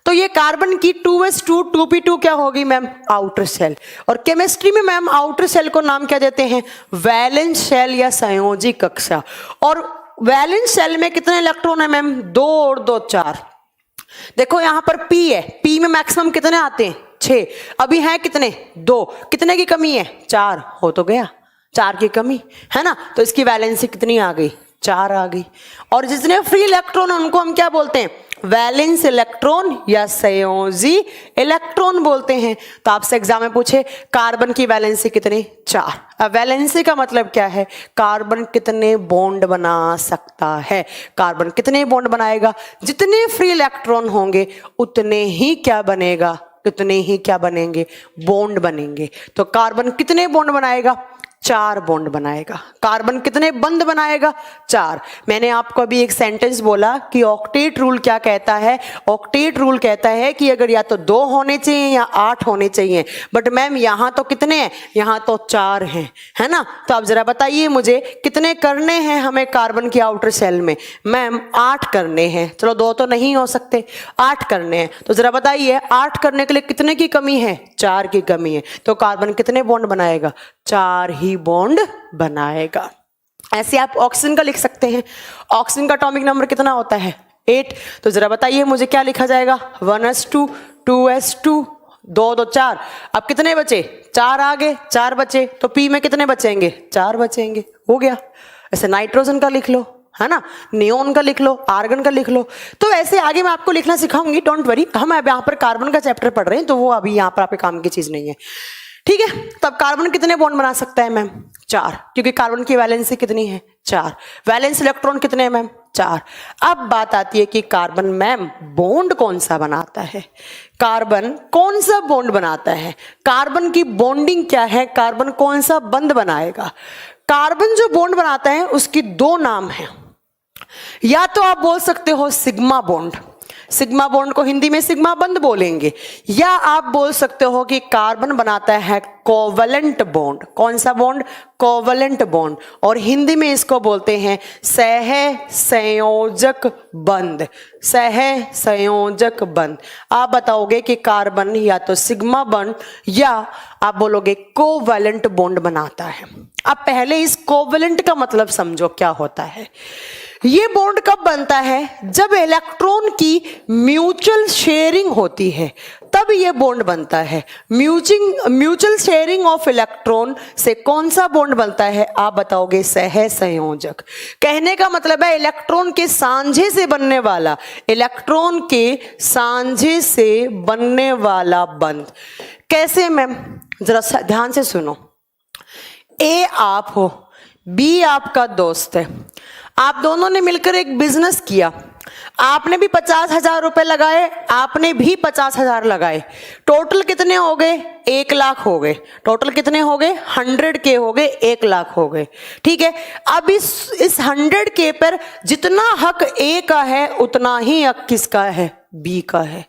तो ये कार्बन की 2s2 2p2 क्या होगी मैम? Outer shell. और केमिस्ट्री में मैम आउटर सेल को नाम क्या देते हैं? वैलेंस शेल या संयोजी कक्षा। और वैलेंस शेल में कितने इलेक्ट्रॉन है मैम? 2 और 2 4। देखो यहां पर p है, p में मैक्सिमम कितने आते हैं? 6। अभी है कितने? 2। कितने की कमी है? 4। हो तो गया, 4 की कमी है ना। तो इसकी वैलेंसी कितनी आ गई? 4 आ गई। और जितने फ्री इलेक्ट्रॉन उनको हम क्या बोलते हैं? वैलेंस इलेक्ट्रॉन या संयोजी इलेक्ट्रॉन बोलते हैं। तो आपसे एग्जाम में पूछे कार्बन की वैलेंसी कितनी? 4। अब वैलेंसी का मतलब क्या है? कार्बन कितने बॉन्ड बना सकता है। कार्बन कितने बॉन्ड बनाएगा? जितने फ्री इलेक्ट्रॉन होंगे उतने ही क्या बनेगा? उतने ही क्या बनेंगे? बॉन्ड बनेंगे। तो कार्बन कितने बॉन्ड बनाएगा? 4 बॉन्ड बनाएगा। कार्बन कितने बंध बनाएगा? 4। मैंने आपको अभी एक सेंटेंस बोला कि ऑक्टेट रूल क्या कहता है? ऑक्टेट रूल कहता है कि अगर या तो 2 होने चाहिए या 8 होने चाहिए, बट मैम यहां तो कितने हैं? यहां तो 4 हैं, है ना। तो आप जरा बताइए मुझे कितने करने हैं हमें कार्बन की आउटर सेल में? मैम 8 करने हैं। चलो 2 तो नहीं हो सकते, 8 करने हैं। तो जरा बताइए 8 करने के लिए कितने की कमी है? 4 की कमी है। तो कार्बन कितने बॉन्ड बनाएगा? 4 ही बॉन्ड बनाएगा। ऐसे आप ऑक्सीजन का लिख सकते हैं। ऑक्सीजन का एटॉमिक नंबर कितना होता है? 8। तो जरा बताइए मुझे क्या लिखा जाएगा? 1s2 2s2 2 2 4। अब कितने बचे? 4 आगे, 4 बचे। तो p में कितने बचेंगे? 4 बचेंगे। हो गया। ऐसे नाइट्रोजन का लिख लो, है ना, नियोन का लिख लो, आर्गन का लिख लो। तो ऐसे आगे मैं आपको लिखना सिखाऊंगी, डोंट वरी। हम अब यहाँ पर कार्बन का चैप्टर पढ़ रहे हैं, तो वो अभी यहाँ पर आपके काम की चीज नहीं है, ठीक है। तब कार्बन कितने बॉन्ड बना सकता है मैम? 4, क्योंकि कार्बन की वैलेंसी कितनी है? 4। वैलेंस इलेक्ट्रॉन कितने हैं मैम? 4। अब बात आती है कि कार्बन मैम बॉन्ड कौन सा बनाता है? कार्बन कौन सा बॉन्ड बनाता है? कार्बन की बॉन्डिंग क्या है? कार्बन कौन सा बंध बनाएगा? कार्बन जो बॉन्ड बनाता है उसकी 2 नाम है। या तो आप बोल सकते हो सिग्मा बॉन्ड, सिग्मा बॉन्ड को हिंदी में सिग्मा बंध बोलेंगे। या आप बोल सकते हो कि कार्बन बनाता है कोवलेंट बॉन्ड। कौन सा बॉन्ड? Covalent bond. और हिंदी में इसको बोलते हैं सह संयोजक बंध। सह संयोजक बंध। आप बताओगे कि कार्बन या तो सिग्मा बॉन्ड या आप बोलोगे कोवलेंट बॉन्ड बनाता है। अब पहले इस कोवलेंट का मतलब समझो क्या होता है। ये बॉन्ड कब बनता है? जब इलेक्ट्रॉन की म्यूचुअल शेयरिंग होती है, तब ये बॉन्ड बनता है। म्यूचुअल शेयरिंग ऑफ इलेक्ट्रॉन से कौन सा बॉन्ड बनता है? आप बताओगे सह संयोजक। कहने का मतलब है इलेक्ट्रॉन के सांझे से बनने वाला, इलेक्ट्रॉन के सांझे से बनने वाला बंध। कैसे मैम? जरा ध्यान से सुनो। ए आप हो, बी आपका दोस्त है, आप दोनों ने मिलकर एक बिजनेस किया। आपने भी 50,000 रुपए लगाए, आपने भी 50,000 लगाए। टोटल कितने हो गए? 1 लाख हो गए। टोटल कितने हो गए? 100K हो गए, 1 लाख हो गए, ठीक है। अब इस 100K पर जितना हक ए का है उतना ही हक किसका है? बी का है।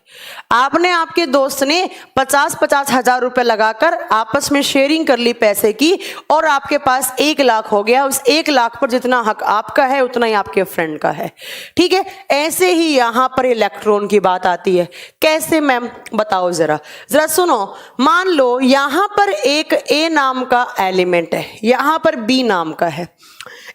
आपने, आपके दोस्त ने 50-50 हजार रुपए लगाकर आपस में शेयरिंग कर ली पैसे की, और आपके पास 1 लाख हो गया। उस 1 लाख पर जितना हक आपका है उतना ही आपके फ्रेंड का है, ठीक है। ऐसे ही यहां पर इलेक्ट्रॉन की बात आती है। कैसे मैम? बताओ जरा सुनो। मान लो यहां पर एक ए नाम का एलिमेंट है, यहां पर बी नाम का है।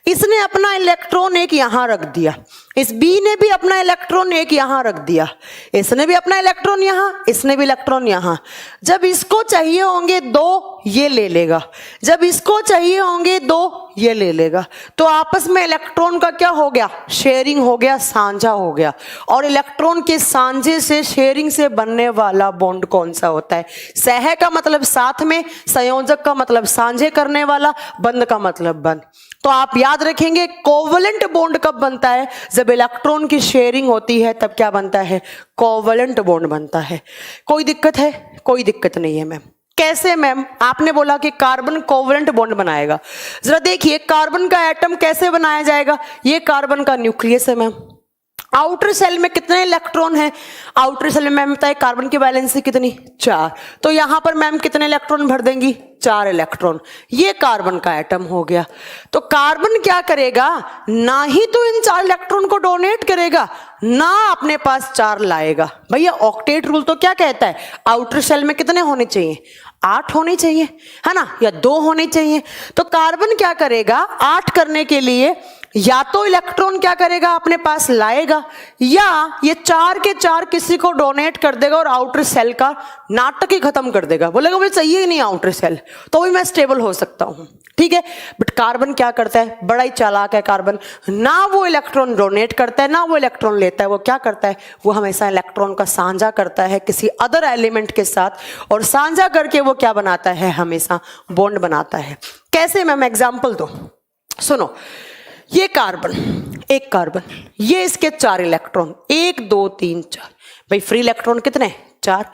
इसने अपना इलेक्ट्रॉन एक यहां रख दिया, इस बी ने भी अपना इलेक्ट्रॉन एक यहां रख दिया, इसने भी अपना इलेक्ट्रॉन यहां, इसने भी इलेक्ट्रॉन यहां। जब इसको चाहिए होंगे 2, ये ले लेगा, जब इसको चाहिए होंगे 2, ये ले लेगा। तो आपस में इलेक्ट्रॉन का क्या हो गया, शेयरिंग हो गया, साझा हो गया। और इलेक्ट्रॉन के साझे से, शेयरिंग से बनने वाला बॉन्ड कौन सा होता है? सह का मतलब साथ में, संयोजक का मतलब साझे करने वाला, बंध का मतलब बंध। तो आप याद रखेंगे कोवलेंट बॉन्ड कब बनता है? जब इलेक्ट्रॉन की शेयरिंग होती है, तब क्या बनता है? कोवलेंट बॉन्ड बनता है। कोई दिक्कत है? कोई दिक्कत नहीं है मैम। कैसे मैम? आपने बोला कि कार्बन कोवलेंट बॉन्ड बनाएगा। जरा देखिए कार्बन का एटम कैसे बनाया जाएगा। ये कार्बन का न्यूक्लियस है मैम। आउटर सेल में कितने इलेक्ट्रॉन हैं? आउटर सेल में मैम बताए कार्बन की वैलेंसी कितनी? 4। तो यहां पर मैम कितने इलेक्ट्रॉन भर देंगी? 4 इलेक्ट्रॉन। ये कार्बन का एटम हो गया। तो कार्बन क्या करेगा? ना ही तो इन 4 इलेक्ट्रॉन को डोनेट करेगा, ना अपने पास 4 लाएगा। भैया ऑक्टेट रूल तो क्या कहता है? आउटर सेल में कितने होने चाहिए? 8 होने चाहिए, है ना, या 2 होने चाहिए। तो कार्बन क्या करेगा? 8 करने के लिए या तो इलेक्ट्रॉन क्या करेगा? अपने पास लाएगा, या ये 4 के 4 किसी को डोनेट कर देगा और आउटर सेल का नाटक ही खत्म कर देगा। बोलेगा मुझे चाहिए ही नहीं आउटर सेल, तो भी मैं स्टेबल हो सकता हूं। ठीक है, बट कार्बन क्या करता है? बड़ा ही चालाक है कार्बन। ना वो इलेक्ट्रॉन डोनेट करता है, ना वो इलेक्ट्रॉन लेता है। वो क्या करता है? वो हमेशा इलेक्ट्रॉन का साझा करता है किसी अदर एलिमेंट के साथ, और साझा करके वो क्या बनाता है? हमेशा बॉन्ड बनाता है। कैसे मैम? एग्जाम्पल दो, सुनो। ये कार्बन, एक कार्बन, ये इसके 4 इलेक्ट्रॉन, 1 2 3 4। भाई फ्री इलेक्ट्रॉन कितने? 4।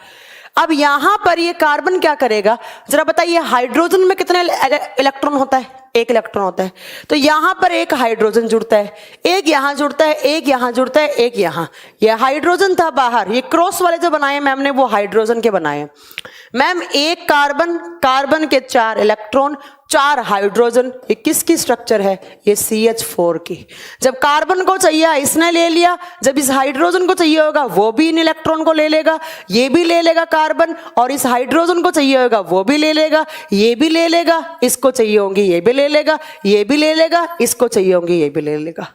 अब यहां पर ये कार्बन क्या करेगा? जरा बताइए हाइड्रोजन में कितने इलेक्ट्रॉन होता है? 1 इलेक्ट्रॉन होता है। तो यहां पर एक हाइड्रोजन जुड़ता है, एक यहां जुड़ता है, एक यहां जुड़ता है, एक यहां। ये हाइड्रोजन था बाहर, ये क्रॉस वाले जो बनाए मैम ने वो हाइड्रोजन के बनाए। मैम एक कार्बन, कार्बन के 4 इलेक्ट्रॉन, 4 हाइड्रोजन, ये किसकी स्ट्रक्चर है? ये CH4 की। जब कार्बन को चाहिए इसने ले लिया, जब इस हाइड्रोजन को चाहिए होगा वो भी इन इलेक्ट्रॉन को ले लेगा, ये भी ले लेगा कार्बन, और इस हाइड्रोजन को चाहिए होगा वो भी ले लेगा, ये भी ले लेगा, इसको चाहिए होंगी ये भी ले लेगा, ये भी ले लेगा, इसको चाहिए होंगी ये भी ले लेगा।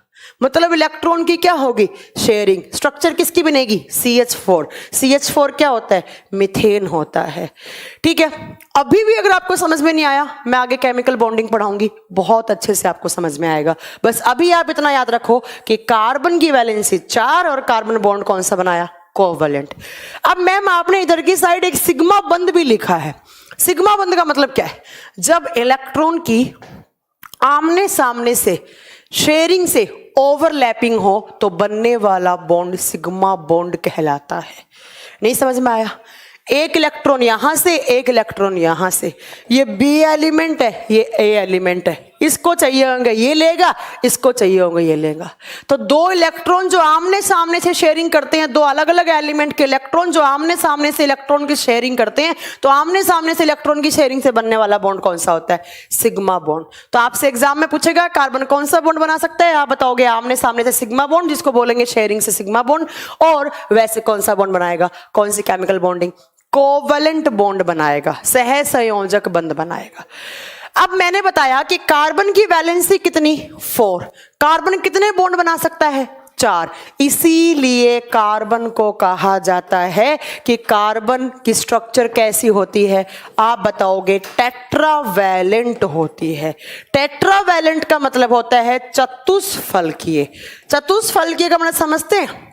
मतलब इलेक्ट्रॉन की क्या होगी? शेयरिंग। स्ट्रक्चर किसकी बनेगी? CH4। CH4 क्या होता है? मीथेन होता है। ठीक है, अभी भी अगर आपको समझ में नहीं आया, मैं आगे केमिकल बॉन्डिंग पढ़ाऊंगी, बहुत अच्छे से आपको समझ में आएगा। बस अभी आप इतना याद रखो कि कार्बन की वैलेंसी 4 और कार्बन बॉन्ड कौन सा बनाया? कोवलेंट। अब मैम आपने इधर की साइड एक सिग्मा बंध भी लिखा है। सिग्मा बंध का मतलब क्या है? जब इलेक्ट्रॉन की आमने सामने से, शेयरिंग से ओवरलैपिंग हो तो बनने वाला बॉन्ड सिग्मा बॉन्ड कहलाता है। नहीं समझ में आया? एक इलेक्ट्रॉन यहां से, एक इलेक्ट्रॉन यहां से, ये B एलिमेंट है, ये A एलिमेंट है, इसको चाहिए होंगे ये लेगा, इसको चाहिए होंगे ये लेगा। तो 2 इलेक्ट्रॉन जो आमने सामने से शेयरिंग करते हैं, 2 अलग अलग एलिमेंट के इलेक्ट्रॉन जो आमने सामने से इलेक्ट्रॉन की शेयरिंग करते हैं, तो आमने सामने से इलेक्ट्रॉन की शेयरिंग से बनने वाला बॉन्ड कौन सा होता है? Sigma bond. तो आपसे एग्जाम में पूछेगा कार्बन कौन सा बॉन्ड बना सकता है? आप बताओगे आमने सामने से सिग्मा बॉन्ड, जिसको बोलेंगे शेयरिंग से सिग्मा बॉन्ड। और वैसे कौन सा बॉन्ड बनाएगा? कौन सी केमिकल बॉन्डिंग? कोवलेंट बॉन्ड बनाएगा, सह संयोजक बंध बनाएगा। अब मैंने बताया कि कार्बन की वैलेंसी कितनी? 4। कार्बन कितने बॉन्ड बना सकता है? 4। इसीलिए कार्बन को कहा जाता है कि कार्बन की स्ट्रक्चर कैसी होती है? आप बताओगे टेट्रावैलेंट होती है। टेट्रावैलेंट का मतलब होता है चतुष्फलकीय। चतुष्फलकीय का मतलब समझते हैं?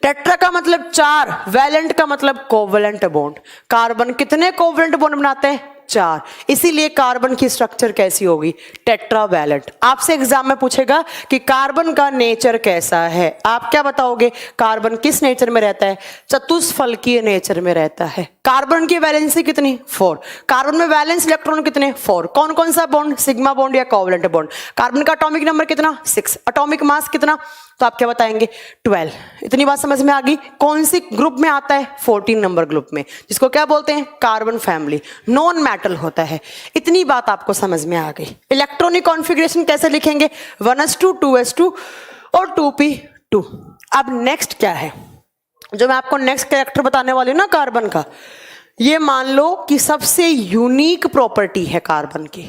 टेट्रा का मतलब 4, वैलेंट का मतलब कोवलेंट बॉन्ड। कार्बन कितने कोवलेंट बॉन्ड बनाते हैं? 4। इसीलिए कार्बन की स्ट्रक्चर कैसी होगी? टेट्रावैलेंट। आपसे एग्जाम में पूछेगा कि कार्बन का नेचर कैसा है, आप क्या बताओगे? कार्बन किस नेचर में रहता है? चतुष्फलकीय नेचर में रहता है। कार्बन की वैलेंसी कितनी? 4। कार्बन में वैलेंस इलेक्ट्रॉन कितने? 4। कौन कौन सा बॉन्ड? सिग्मा बॉन्ड या कोवलेंट बॉन्ड। कार्बन का एटॉमिक नंबर कितना? 6। एटॉमिक मास कितना? तो आप क्या बताएंगे? 12। इतनी बात समझ में आ गई? कौन सी ग्रुप में आता है? 14 नंबर ग्रुप में, जिसको क्या बोलते हैं? Carbon family. नॉन मेटल होता है। इतनी बात आपको समझ में आ गई। इलेक्ट्रॉनिक कॉन्फ़िगरेशन कैसे लिखेंगे? 1s2 2s2 और 2p2। अब नेक्स्ट क्या है जो मैं आपको नेक्स्ट कैरेक्टर बताने वाली हूं ना कार्बन का, ये मान लो कि सबसे यूनिक प्रॉपर्टी है कार्बन की।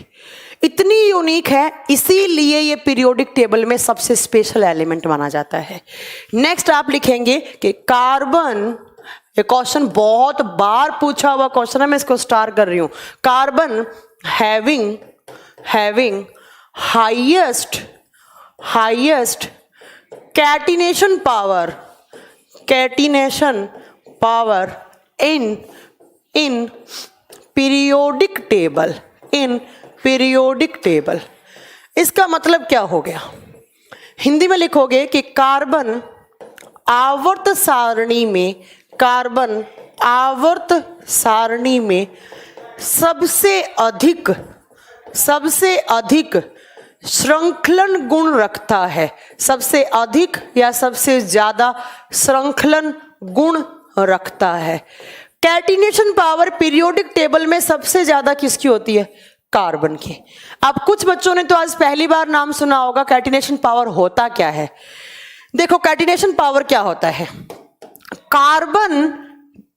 इतनी यूनिक है, इसीलिए ये पीरियोडिक टेबल में सबसे स्पेशल एलिमेंट माना जाता है। नेक्स्ट आप लिखेंगे कि कार्बन, ये क्वेश्चन बहुत बार पूछा हुआ क्वेश्चन है, मैं इसको स्टार कर रही हूं। Carbon having highest catenation power in periodic table. इसका मतलब क्या हो गया? हिंदी में लिखोगे कि कार्बन आवर्त सारणी में सबसे अधिक श्रृंखलन गुण रखता है। सबसे अधिक या सबसे ज्यादा श्रृंखलन गुण रखता है। कैटिनेशन पावर पीरियोडिक टेबल में सबसे ज्यादा किसकी होती है? कार्बन की। अब कुछ बच्चों ने तो आज पहली बार नाम सुना होगा। कैटिनेशन पावर होता क्या है? देखो, कैटिनेशन पावर क्या होता है? कार्बन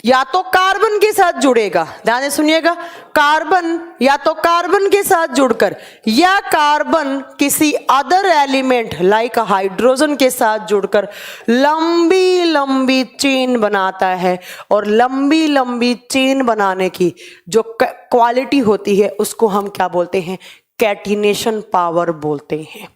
या तो कार्बन के साथ जुड़ेगा, ध्यान से सुनिएगा, कार्बन या तो कार्बन के साथ जुड़कर, या कार्बन किसी अदर एलिमेंट लाइक हाइड्रोजन के साथ जुड़कर लंबी लंबी चेन बनाता है। और लंबी लंबी चेन बनाने की जो क्वालिटी होती है उसको हम क्या बोलते हैं? कैटिनेशन पावर बोलते हैं।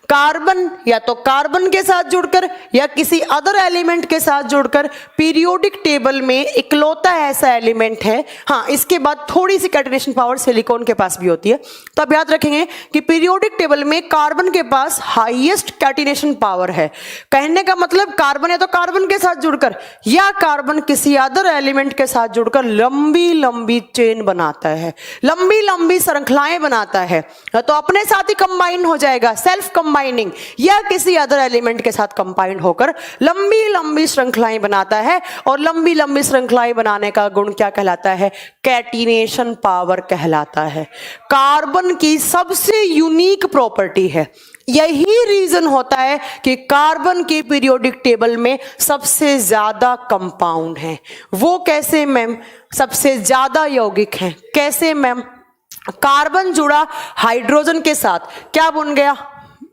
कार्बन या तो कार्बन के साथ जुड़कर या किसी अदर एलिमेंट के साथ जुड़कर पीरियोडिक टेबल में इकलौता ऐसा एलिमेंट है। हाँ, इसके बाद थोड़ी सी कैटिनेशन पावर सिलिकॉन के पास भी होती है। तो आप याद रखेंगे कि पीरियोडिक टेबल में कार्बन के पास हाईएस्ट कैटिनेशन पावर है। कहने का मतलब कार्बन या तो कार्बन के साथ जुड़कर या कार्बन किसी अदर एलिमेंट के साथ जुड़कर लंबी लंबी चेन बनाता है, लंबी लंबी श्रृंखलाएं बनाता है। तो अपने साथ ही कंबाइन हो जाएगा, सेल्फ कंबाइनिंग, या किसी अदर एलिमेंट के साथ कंबाइन होकर लंबी लंबी श्रृंखलाएं बनाता है। और लंबी लंबी श्रृंखलाएं बनाने का गुण क्या कहलाता है? कैटिनेशन पावर कहलाता है। कार्बन की सबसे यूनिक प्रॉपर्टी है। यही रीजन होता है कि कार्बन के पीरियोडिक टेबल में सबसे ज्यादा कंपाउंड हैं। वो कैसे मैम? सबसे ज्यादा यौगिक हैं। कैसे मैम? कार्बन जुड़ा हाइड्रोजन के साथ, क्या बन गया?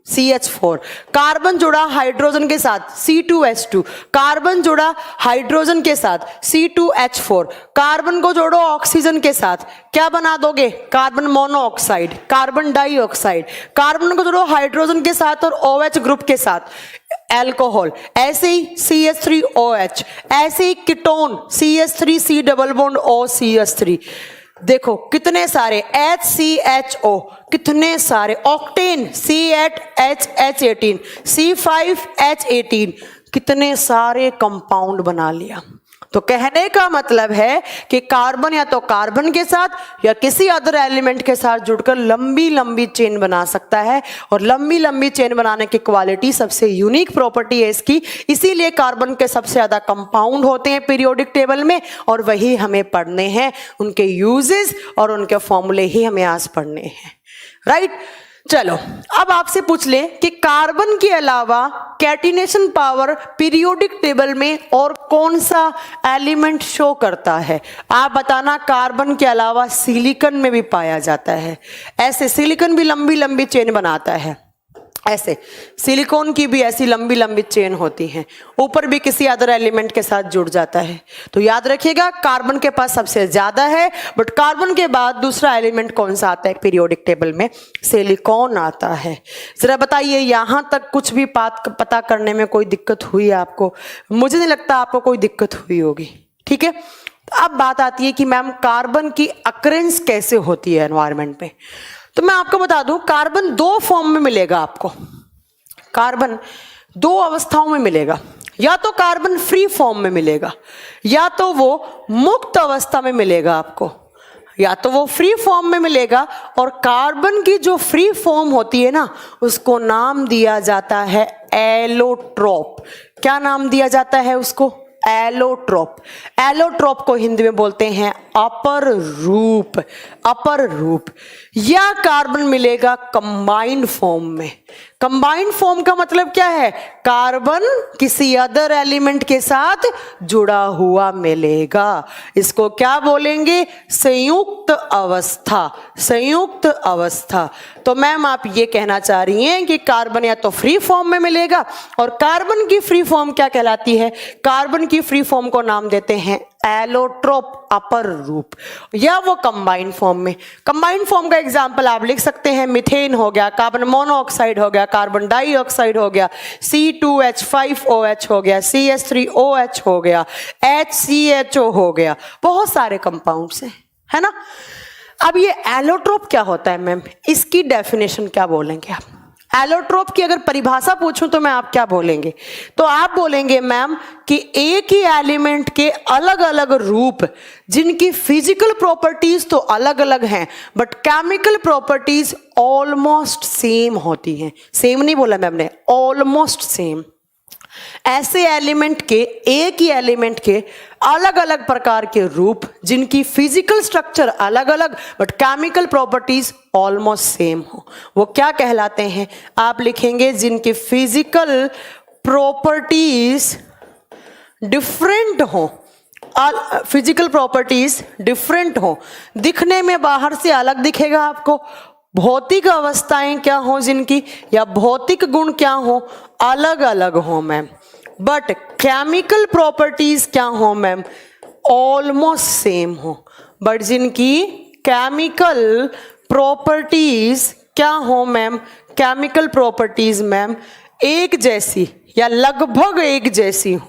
CH4। कार्बन जुड़ा हाइड्रोजन के साथ C2H2। कार्बन जुड़ा हाइड्रोजन के साथ C2H4। कार्बन को जोड़ो ऑक्सीजन के साथ, क्या बना दोगे? Carbon monoxide, carbon dioxide. Carbon को जोड़ो हाइड्रोजन के साथ और OH ग्रुप के साथ, एल्कोहल। ऐसे ही CH3OH, ऐसे ही ketone CH3C double bond OCH3। देखो कितने सारे HCHO, कितने सारे ऑक्टेन C8H18, C5H18, कितने सारे कंपाउंड बना लिया। तो कहने का मतलब है कि कार्बन या तो कार्बन के साथ या किसी अदर एलिमेंट के साथ जुड़कर लंबी लंबी चेन बना सकता है। और लंबी लंबी चेन बनाने की क्वालिटी सबसे यूनिक प्रॉपर्टी है इसकी। इसीलिए कार्बन के सबसे ज्यादा कंपाउंड होते हैं पीरियोडिक टेबल में, और वही हमें पढ़ने हैं। उनके यूजेस और उनके फॉर्मूले ही हमें आज पढ़ने हैं, राइट। चलो अब आपसे पूछ ले कि कार्बन के अलावा कैटिनेशन पावर पीरियोडिक टेबल में और कौन सा एलिमेंट शो करता है। आप बताना। कार्बन के अलावा सिलिकॉन में भी पाया जाता है। ऐसे सिलिकॉन भी लंबी लंबी चेन बनाता है। ऐसे सिलिकॉन की भी ऐसी लंबी लंबी चेन होती है, ऊपर भी किसी अदर एलिमेंट के साथ जुड़ जाता है। तो याद रखिएगा, कार्बन के पास सबसे ज्यादा है, बट कार्बन के बाद दूसरा एलिमेंट कौन सा आता है पीरियोडिक टेबल में? सिलिकॉन आता है। जरा बताइए, यहां तक कुछ भी बात पता करने में कोई दिक्कत हुई है आपको? मुझे नहीं लगता आपको कोई दिक्कत हुई होगी, ठीक है। अब बात आती है कि मैम कार्बन की अकरेंस कैसे होती है एनवायरनमेंट में। तो मैं आपको बता दूं, कार्बन दो फॉर्म में मिलेगा आपको। कार्बन दो अवस्थाओं में मिलेगा। या तो कार्बन फ्री फॉर्म में मिलेगा, या तो वो मुक्त अवस्था में मिलेगा आपको। या तो वो फ्री फॉर्म में मिलेगा, और कार्बन की जो फ्री फॉर्म होती है ना, उसको नाम दिया जाता है एलोट्रोप। क्या नाम दिया जाता है उसको? एलोट्रोप। एलोट्रोप को हिंदी में बोलते हैं अपर रूप। अपर रूप। या कार्बन मिलेगा कंबाइंड फॉर्म में। कंबाइंड फॉर्म का मतलब क्या है? कार्बन किसी अदर एलिमेंट के साथ जुड़ा हुआ मिलेगा, इसको क्या बोलेंगे? संयुक्त अवस्था। संयुक्त अवस्था। तो मैम आप ये कहना चाह रही हैं कि कार्बन या तो फ्री फॉर्म में मिलेगा, और कार्बन की फ्री फॉर्म क्या कहलाती है? कार्बन की फ्री फॉर्म को नाम देते हैं एलोट्रोप, अपर रूप, या वो कंबाइंड फॉर्म में। कंबाइंड फॉर्म का एग्जांपल आप लिख सकते हैं, मीथेन हो गया, कार्बन मोनोऑक्साइड हो गया, कार्बन डाइऑक्साइड हो गया, C2H5OH हो गया, CH3OH हो गया, HCHO हो गया, बहुत सारे कंपाउंड्स हैं, है ना। अब ये एलोट्रोप क्या होता है मैम? इसकी डेफिनेशन क्या बोलेंगे आप? एलोट्रोप की अगर परिभाषा पूछूं तो मैं आप क्या बोलेंगे? तो आप बोलेंगे मैम कि एक ही एलिमेंट के अलग अलग रूप जिनकी फिजिकल प्रॉपर्टीज तो अलग अलग हैं but chemical properties almost same होती हैं। सेम नहीं बोला मैम ने, ऑलमोस्ट सेम। ऐसे एलिमेंट के, एक ही एलिमेंट के अलग अलग प्रकार के रूप जिनकी फिजिकल स्ट्रक्चर अलग अलग but chemical properties almost same हो, वो क्या कहलाते हैं? आप लिखेंगे जिनकी फिजिकल प्रॉपर्टीज डिफरेंट हो, फिजिकल प्रॉपर्टीज डिफरेंट हो, दिखने में बाहर से अलग दिखेगा आपको, भौतिक अवस्थाएं क्या हो जिनकी, या भौतिक गुण क्या हो, अलग अलग हो मैम, बट केमिकल प्रॉपर्टीज क्या हो मैम? ऑलमोस्ट सेम हो, बट जिनकी केमिकल प्रॉपर्टीज क्या हो मैम? केमिकल प्रॉपर्टीज मैम एक जैसी या लगभग एक जैसी हो,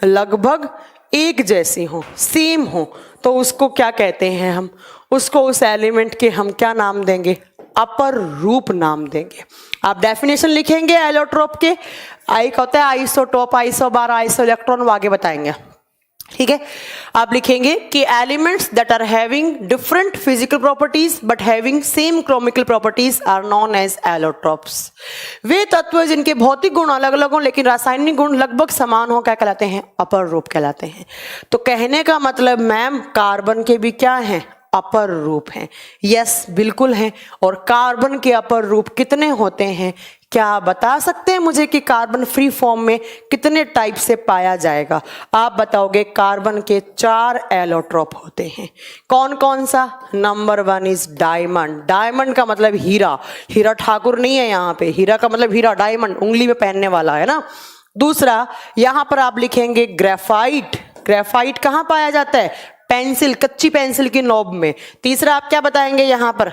लगभग एक जैसी हो, सेम हो, तो उसको क्या कहते हैं हम? उसको, उस एलिमेंट के हम क्या नाम देंगे? अपर रूप नाम देंगे। आप डेफिनेशन लिखेंगे एलोट्रोप के, आई का होता है आइसोटोप, आइसोबार, आइसो इलेक्ट्रॉन, वो आगे बताएंगे, ठीक है। आप लिखेंगे कि elements that are having different physical properties but having same chemical properties are known as allotropes. वे तत्व जिनके भौतिक गुण अलग अलग हों लेकिन रासायनिक गुण लगभग समान हो, क्या कहलाते हैं? अपर रूप कहलाते हैं। तो कहने का मतलब मैम कार्बन के भी क्या हैं? अपर रूप हैं। यस, बिल्कुल हैं। और कार्बन के अपर रूप कितने होते हैं? क्या आप बता सकते हैं मुझे कि कार्बन फ्री फॉर्म में कितने टाइप से पाया जाएगा? आप बताओगे कार्बन के 4 एलोट्रोप होते हैं। कौन कौन सा? Number 1 is diamond. डायमंड का मतलब हीरा, हीरा ठाकुर नहीं है यहाँ पे, हीरा का मतलब हीरा, डायमंड उंगली में पहनने वाला, है ना। दूसरा यहाँ पर आप लिखेंगे ग्रेफाइट। ग्रेफाइट कहाँ पाया जाता है? पेंसिल, कच्ची पेंसिल की नोब में। तीसरा आप क्या बताएंगे यहाँ पर?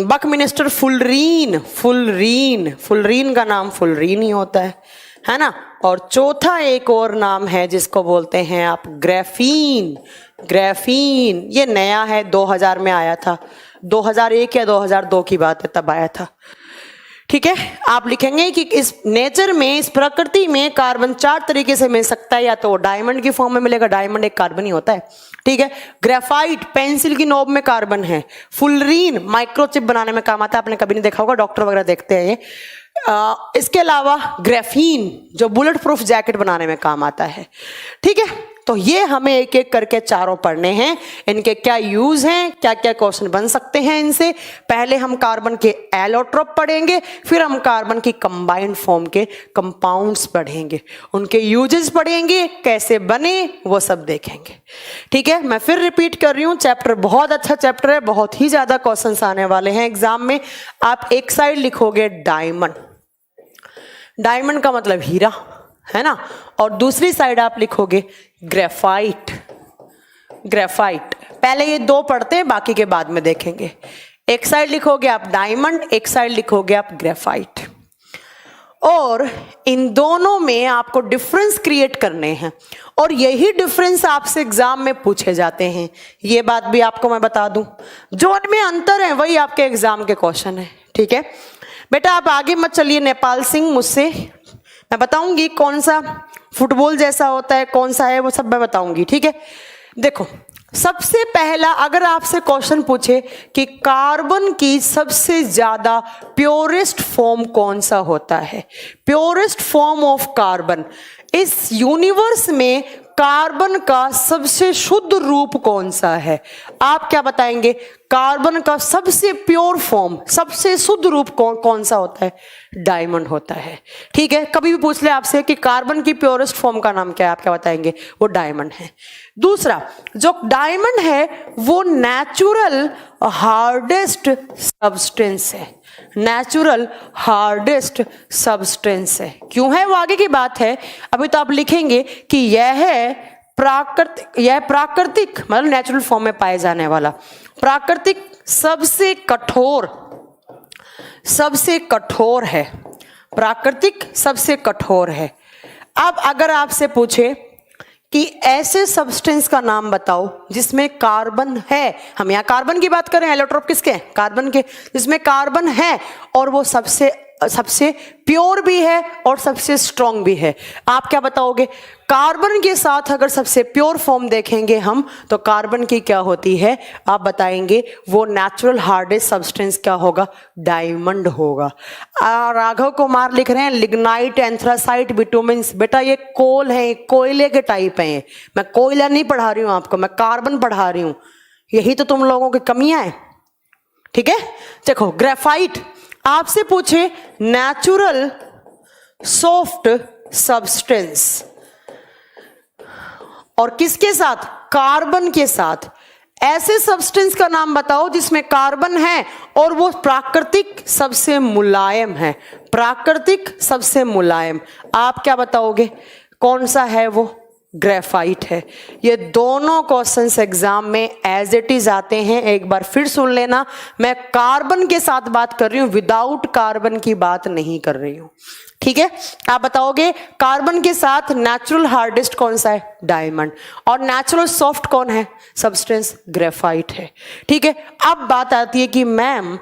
बकमिनिस्टर फुलरीन। फुलरीन, फुलरीन का नाम फुलरीन ही होता है ना। और चौथा एक और नाम है जिसको बोलते हैं आप ग्रेफीन। ग्रेफीन ये नया है, 2000 में आया था, 2001 या 2002 की बात है, तब आया था, ठीक है। आप लिखेंगे कि इस नेचर में, इस प्रकृति में कार्बन 4 तरीके से मिल सकता है, या तो डायमंड की फॉर्म में मिलेगा, डायमंड एक कार्बन ही होता है, ठीक है। ग्रेफाइट पेंसिल की नोब में कार्बन है। फुलरीन माइक्रोचिप बनाने में काम आता है, आपने कभी नहीं देखा होगा, डॉक्टर वगैरह देखते हैं ये। इसके अलावा ग्रेफीन जो बुलेट प्रूफ जैकेट बनाने में काम आता है, ठीक है। तो ये हमें एक एक करके चारों पढ़ने हैं, इनके क्या यूज हैं, क्या क्या क्वेश्चन बन सकते हैं इनसे। पहले हम कार्बन के एलोट्रोप पढ़ेंगे, फिर हम कार्बन की कंबाइंड फॉर्म के कंपाउंड्स पढ़ेंगे, उनके यूजेस पढ़ेंगे, कैसे बने वो सब देखेंगे, ठीक है। मैं फिर रिपीट कर रही हूँ, चैप्टर बहुत अच्छा चैप्टर है, बहुत ही ज्यादा क्वेश्चंस आने वाले हैं एग्जाम में। आप एक साइड लिखोगे डायमंड, डायमंड का मतलब हीरा, है ना, और दूसरी साइड आप लिखोगे ग्रेफाइट। ग्रेफाइट पहले ये 2 पढ़ते हैं, बाकी के बाद में देखेंगे। एक साइड लिखोगे आप डायमंड, एक साइड लिखोगे आप ग्रेफाइट, और इन दोनों में आपको डिफरेंस क्रिएट करने हैं, और यही डिफरेंस आपसे एग्जाम में पूछे जाते हैं। ये बात भी आपको मैं बता दूं, जो उनमें अंतर है वही आपके एग्जाम के क्वेश्चन है, ठीक है। बेटा आप आगे मत चलिए, नेपाल सिंह मुझसे, मैं बताऊंगी कौन सा फुटबॉल जैसा होता है, कौन सा है, वो सब मैं बताऊंगी, ठीक है। देखो सबसे पहला अगर आपसे क्वेश्चन पूछे कि कार्बन की सबसे ज्यादा प्योरेस्ट फॉर्म कौन सा होता है, प्योरेस्ट फॉर्म ऑफ कार्बन, इस यूनिवर्स में कार्बन का सबसे शुद्ध रूप कौन सा है? आप क्या बताएंगे? कार्बन का सबसे प्योर फॉर्म, सबसे शुद्ध रूप कौन सा होता है? डायमंड होता है। ठीक है, कभी भी पूछ ले आपसे कि कार्बन की प्योरेस्ट फॉर्म का नाम क्या है, आप क्या बताएंगे? वो डायमंड है। दूसरा, जो डायमंड है वो नेचुरल हार्डेस्ट सब्सटेंस है, नेचुरल हार्डेस्ट सब्सटेंस है। क्यों है वो आगे की बात है, अभी तो आप लिखेंगे कि यह प्राकृतिक मतलब नेचुरल फॉर्म में पाए जाने वाला प्राकृतिक सबसे कठोर है, प्राकृतिक सबसे कठोर है। अब अगर आपसे पूछे कि ऐसे सब्सटेंस का नाम बताओ जिसमें कार्बन है, हम यहाँ कार्बन की बात करें, एलोट्रोप किसके? कार्बन के, जिसमें कार्बन है और वो सबसे प्योर भी है और सबसे स्ट्रॉन्ग भी है, आप क्या बताओगे? कार्बन के साथ अगर सबसे प्योर फॉर्म देखेंगे हम तो कार्बन की क्या होती है, आप बताएंगे? वो नेचुरल हार्डेस्ट सब्सटेंस क्या होगा? डायमंड होगा। राघव कुमार लिख रहे हैं लिग्नाइट, एंथ्रासाइट, बिटुमेंस। बेटा ये कोल है, कोयले के टाइप हैं। मैं कोयला नहीं पढ़ा रही हूं आपको, मैं कार्बन पढ़ा रही हूं। यही तो तुम लोगों की कमियां हैं। ठीक है, देखो ग्रेफाइट आपसे पूछे नेचुरल सॉफ्ट सब्सटेंस और किसके साथ? कार्बन के साथ। ऐसे सब्सटेंस का नाम बताओ जिसमें कार्बन है और वो प्राकृतिक सबसे मुलायम है, प्राकृतिक सबसे मुलायम। आप क्या बताओगे? कौन सा है वो? ग्रेफाइट है। ये दोनों क्वेश्चंस एग्जाम में एज इट इज आते हैं, एक बार फिर सुन लेना। मैं कार्बन के साथ बात कर रही हूं, विदाउट कार्बन की बात नहीं कर रही हूं। ठीक है, आप बताओगे कार्बन के साथ नेचुरल हार्डेस्ट कौन सा है? डायमंड। और नेचुरल सॉफ्ट कौन है सब्सटेंस? ग्रेफाइट है। ठीक है, अब बात आती है कि मैम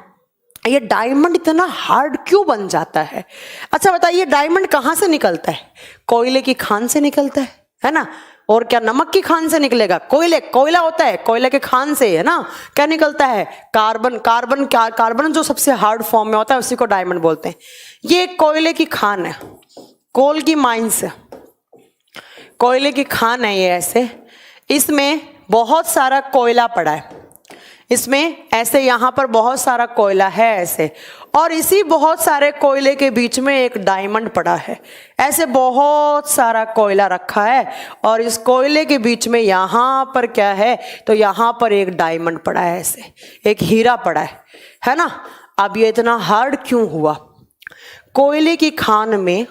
ये डायमंड इतना हार्ड क्यों बन जाता है? अच्छा बताइए, डायमंड कहां से निकलता है? कोयले की खान से निकलता है ना? और क्या नमक की खान से निकलेगा? कोयला होता है, कोयले के खान से, है ना? क्या निकलता है? कार्बन जो सबसे हार्ड फॉर्म में होता है उसी को डायमंड बोलते हैं। ये कोयले की खान है, कोल की माइंस है, कोयले की खान है ये। ऐसे इसमें बहुत सारा कोयला पड़ा है, इसमें ऐसे यहाँ पर बहुत सारा कोयला है ऐसे, और इसी बहुत सारे कोयले के बीच में एक डायमंड पड़ा है। ऐसे बहुत सारा कोयला रखा है और इस कोयले के बीच में यहाँ पर क्या है? तो यहाँ पर एक डायमंड पड़ा है, ऐसे एक हीरा पड़ा है ना? अब ये इतना हार्ड क्यों हुआ? कोयले की खान में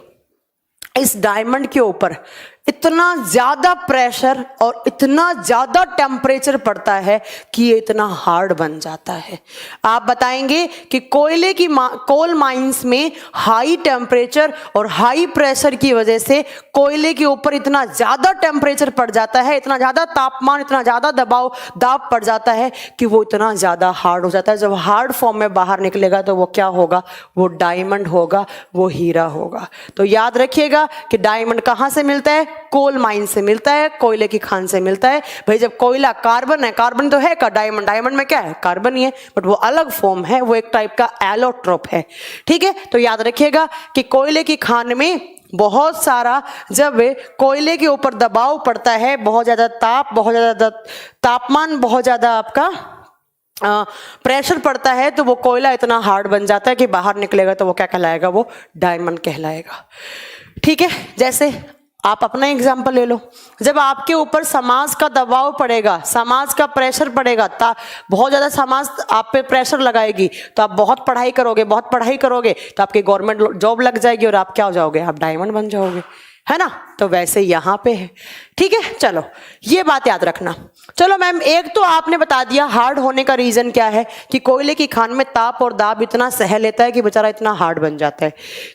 इस डायमंड के ऊपर इतना ज्यादा प्रेशर और इतना ज्यादा टेम्परेचर पड़ता है कि ये इतना हार्ड बन जाता है। आप बताएंगे कि कोयले की कोल माइंस में हाई टेम्परेचर और हाई प्रेशर की वजह से कोयले के ऊपर इतना ज्यादा टेम्परेचर पड़ जाता है, इतना ज्यादा तापमान, इतना ज्यादा दाब पड़ जाता है कि वो इतना ज्यादा हार्ड हो जाता है। जब हार्ड फॉर्म में बाहर निकलेगा तो वो क्या होगा? वो डायमंड होगा, वो हीरा होगा। तो याद रखिएगा कि डायमंड कहां से मिलता है? कोल माइन से मिलता है, कोयले की खान से मिलता है। भाई जब कोयला कार्बन है, कार्बन तो है का डायमंड में क्या है? कार्बन ही है, बट वो अलग फॉर्म है, वो एक टाइप का एलोट्रोप है। ठीक है, तो याद रखिएगा कि कोयले की खान में बहुत सारा, जब कोयले के ऊपर दबाव पड़ता है, बहुत ज्यादा तापमान, बहुत ज्यादा आपका प्रेशर पड़ता है, तो वो कोयला इतना हार्ड बन जाता है कि बाहर निकलेगा तो वो क्या कहलाएगा? वो डायमंड कहलाएगा। ठीक है, जैसे आप अपना एग्जाम्पल ले लो, जब आपके ऊपर समाज का दबाव पड़ेगा, समाज का प्रेशर पड़ेगा, बहुत ज्यादा समाज आप पे प्रेशर लगाएगी, तो आप बहुत पढ़ाई करोगे तो आपकी गवर्नमेंट जॉब लग जाएगी और आप क्या हो जाओगे? आप डायमंड बन जाओगे, है ना? तो वैसे यहाँ पे है। ठीक है, चलो ये बात याद रखना। चलो मैम, एक तो आपने बता दिया हार्ड होने का रीजन क्या है कि कोयले की खान में ताप और दाब इतना सह लेता है कि बेचारा इतना हार्ड बन जाता है।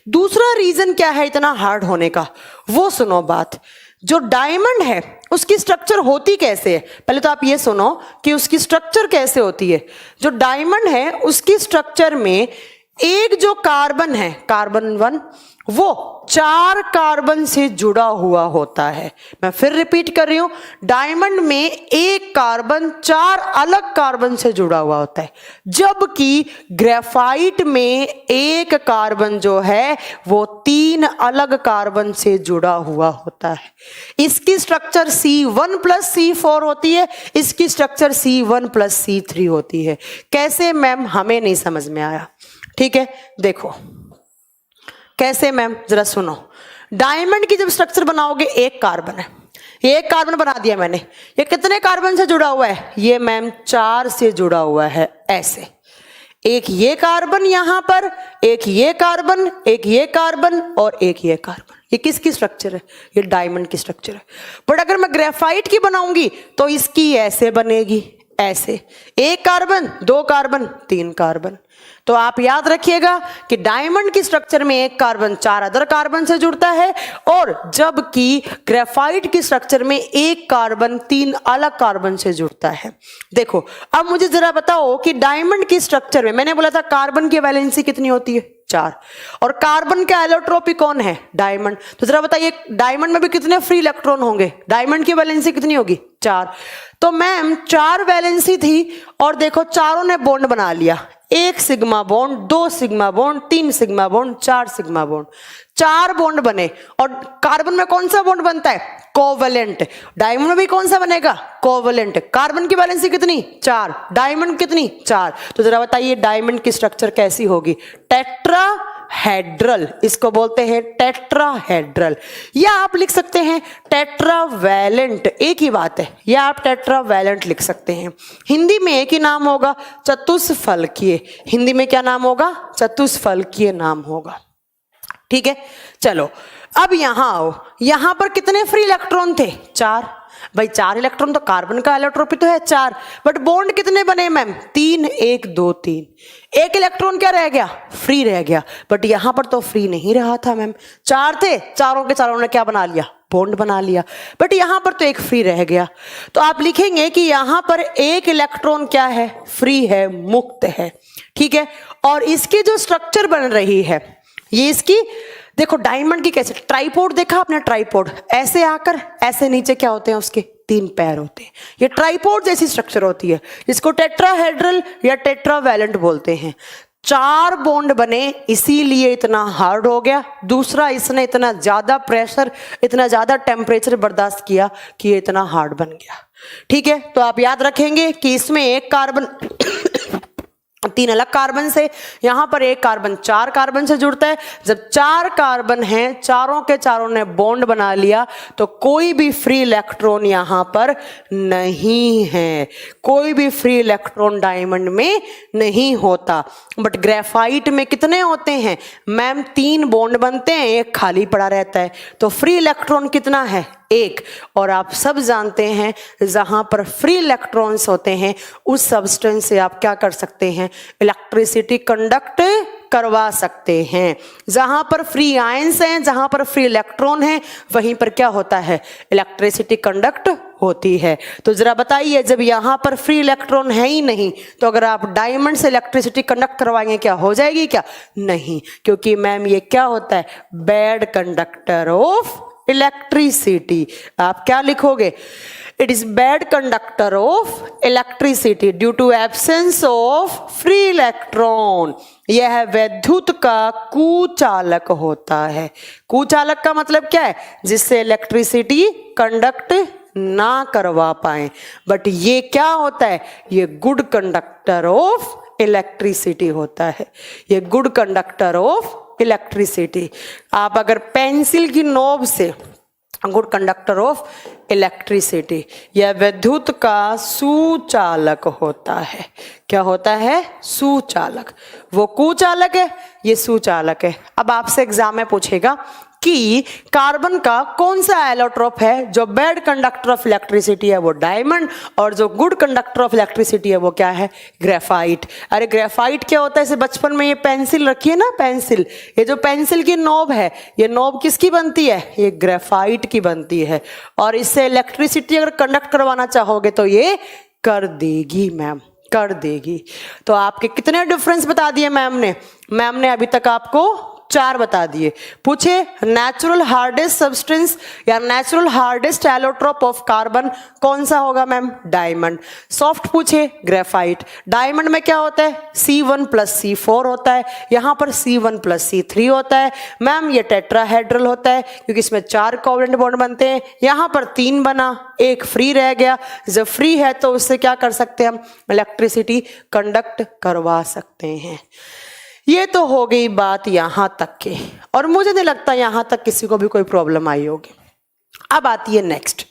दूसरा रीजन क्या है इतना हार्ड होने का, वो सुनो बात। जो डायमंड है उसकी स्ट्रक्चर होती कैसे है? पहले तो आप ये सुनो कि उसकी स्ट्रक्चर कैसे होती है। जो डायमंड है उसकी स्ट्रक्चर में एक जो कार्बन है, कार्बन 1, वो 4 कार्बन से जुड़ा हुआ होता है। मैं फिर रिपीट कर रही हूं, डायमंड में एक कार्बन 4 अलग कार्बन से जुड़ा हुआ होता है, जबकि ग्रेफाइट में एक कार्बन जो है वो 3 अलग कार्बन से जुड़ा हुआ होता है। इसकी स्ट्रक्चर C1 + C4 होती है, इसकी स्ट्रक्चर C1 + C3 होती है। कैसे मैम, हमें नहीं समझ में आया। ठीक है, देखो कैसे मैम, जरा सुनो। डायमंड की जब स्ट्रक्चर बनाओगे, एक कार्बन है, एक कार्बन बना दिया मैंने, ये कितने कार्बन से जुड़ा हुआ है? ये मैम 4 से जुड़ा हुआ है। ऐसे एक ये कार्बन यहां पर, एक ये कार्बन, एक ये कार्बन और एक ये कार्बन। ये किसकी स्ट्रक्चर है? ये डायमंड की स्ट्रक्चर है। बट अगर मैं ग्रेफाइट की बनाऊंगी तो इसकी ऐसे बनेगी, ऐसे, एक कार्बन, 2 कार्बन, 3 कार्बन। तो आप याद रखिएगा कि डायमंड की स्ट्रक्चर में एक कार्बन 4 अदर कार्बन से जुड़ता है, और जबकि ग्रेफाइट की स्ट्रक्चर में एक कार्बन 3 अलग कार्बन से जुड़ता है। देखो अब मुझे जरा बताओ कि डायमंड की स्ट्रक्चर में मैंने बोला था कार्बन की वैलेंसी कितनी होती है? 4, और कार्बन का एलोट्रोपी कौन है? डायमंड। तो जरा बताइए डायमंड में भी कितने फ्री इलेक्ट्रॉन होंगे? डायमंड की वैलेंसी कितनी होगी? 4। तो मैम 4 वैलेंसी थी, और देखो चारों ने बॉन्ड बना लिया, 1 sigma bond, 2 sigma bond, 3 sigma bond, 4 sigma bond, 4 bond बने। और कार्बन में कौन सा बॉन्ड बनता है? कोवेलेंट। डायमंड में भी कौन सा बनेगा? कोवेलेंट। कार्बन की वैलेंसी कितनी? 4, डायमंड कितनी? 4। तो जरा बताइए डायमंड की स्ट्रक्चर कैसी होगी? टेट्राहेड्रल, इसको बोलते हैं टेट्राहेड्रल, या आप लिख सकते हैं टेट्रावैलेंट, एक ही बात है, या आप टेट्रावैलेंट लिख सकते हैं। हिंदी में एक ही नाम होगा, चतुष्फलकीय। हिंदी में क्या नाम होगा? चतुष्फलकीय नाम होगा। ठीक है, चलो अब यहां आओ। यहां पर कितने फ्री इलेक्ट्रॉन थे? 4। भाई 4 इलेक्ट्रॉन, तो कार्बन का एलोट्रोपी तो है 4, बट बॉन्ड कितने बने मैम? 3, 1, 2, 3। एक इलेक्ट्रॉन क्या रह गया? फ्री रह गया। बट यहां पर तो फ्री नहीं रहा था मैम, 4 थे, चारों के चारों ने क्या बना लिया? बॉन्ड बना लिया। बट यहां पर तो एक फ्री रह गया। तो आप लिखेंगे कि यहां पर एक इलेक्ट्रॉन क्या है? फ्री है, मुक्त है। ठीक है, और इसकी जो स्ट्रक्चर बन रही है, ये इसकी देखो डायमंड की कैसे, ट्राइपोड देखा आपने? ट्राइपोड ऐसे आकर ऐसे नीचे क्या होते हैं उसके? 3 पैर होते हैं। ये ट्राइपोड जैसी स्ट्रक्चर होती है, जिसको टेट्राहेड्रल या टेट्रावैलेंट बोलते हैं। 4 बॉन्ड बने, इसीलिए इतना हार्ड हो गया। दूसरा, इसने इतना ज्यादा प्रेशर, इतना ज्यादा टेम्परेचर बर्दाश्त किया कि ये इतना हार्ड बन गया। ठीक है, तो आप याद रखेंगे कि इसमें एक कार्बन 3 अलग कार्बन से, यहां पर एक कार्बन 4 कार्बन से जुड़ता है। जब 4 कार्बन हैं, चारों के चारों ने बॉन्ड बना लिया, तो कोई भी फ्री इलेक्ट्रॉन यहां पर नहीं है, कोई भी फ्री इलेक्ट्रॉन डायमंड में नहीं होता। बट ग्रेफाइट में कितने होते हैं मैम? 3 बॉन्ड बनते हैं, एक खाली पड़ा रहता है। तो फ्री इलेक्ट्रॉन कितना है? 1। और आप सब जानते हैं जहां पर फ्री इलेक्ट्रॉन्स होते हैं उस सब्सटेंस से आप क्या कर सकते हैं? इलेक्ट्रिसिटी कंडक्ट करवा सकते हैं। जहां पर फ्री आयंस हैं, जहां पर फ्री इलेक्ट्रॉन हैं, वहीं पर क्या होता है? इलेक्ट्रिसिटी कंडक्ट होती है। तो जरा बताइए, जब यहां पर फ्री इलेक्ट्रॉन है ही नहीं, तो अगर आप डायमंड से इलेक्ट्रिसिटी कंडक्ट करवाएंगे, क्या हो जाएगी? क्या नहीं, क्योंकि मैम ये क्या होता है? Bad conductor of electricity. आप क्या लिखोगे? It is bad conductor of electricity due to absence of free electron. यह विद्युत का कुचालक होता है। कुचालक का मतलब क्या है? जिससे इलेक्ट्रिसिटी कंडक्ट ना करवा पाए। बट ये क्या होता है? ये गुड कंडक्टर ऑफ इलेक्ट्रिसिटी होता है। ये गुड कंडक्टर ऑफ इलेक्ट्रिसिटी। आप अगर पेंसिल की नोब से, गुड कंडक्टर ऑफ इलेक्ट्रिसिटी, यह विद्युत का सुचालक होता है। क्या होता है? सुचालक। वो कुचालक है, ये सुचालक है। अब आपसे एग्जाम में पूछेगा कि कार्बन का कौन सा एलोट्रोप है? जो बैड कंडक्टर ऑफ इलेक्ट्रिसिटी है वो डायमंड, और जो गुड कंडक्टर ऑफ इलेक्ट्रिसिटी है वो क्या है? ग्रेफाइट। अरे ग्रेफाइट क्या होता है? इसे बचपन में ये पेंसिल रखी है ना, पेंसिल, ये जो पेंसिल की नोब है, ये नोब किसकी बनती है? ये ग्रेफाइट की बनती है। और इससे इलेक्ट्रिसिटी अगर कंडक्ट करवाना चाहोगे तो ये कर देगी मैम, कर देगी। तो आपके कितने डिफरेंस बता दिए मैम ने? मैम ने अभी तक आपको 4 बता दिए। पूछे नेचुरल हार्डेस्ट सब्सटेंस या natural hardest allotrope of carbon कौन सा होगा मैम? डायमंड। सॉफ्ट पूछे ग्रेफाइट। डायमंड में क्या होता है? C1 + C4 होता है, यहां पर C1 + C3 होता है। मैम ये टेट्राहेड्रल होता है क्योंकि इसमें 4 कोवलेंट बॉन्ड बनते हैं, यहां पर 3 बना, एक फ्री रह गया। जब फ्री है तो उससे क्या कर सकते हैं हम? इलेक्ट्रिसिटी कंडक्ट करवा सकते हैं। ये तो हो गई बात यहां तक के, और मुझे नहीं लगता यहां तक किसी को भी कोई प्रॉब्लम आई होगी। अब आती है नेक्स्ट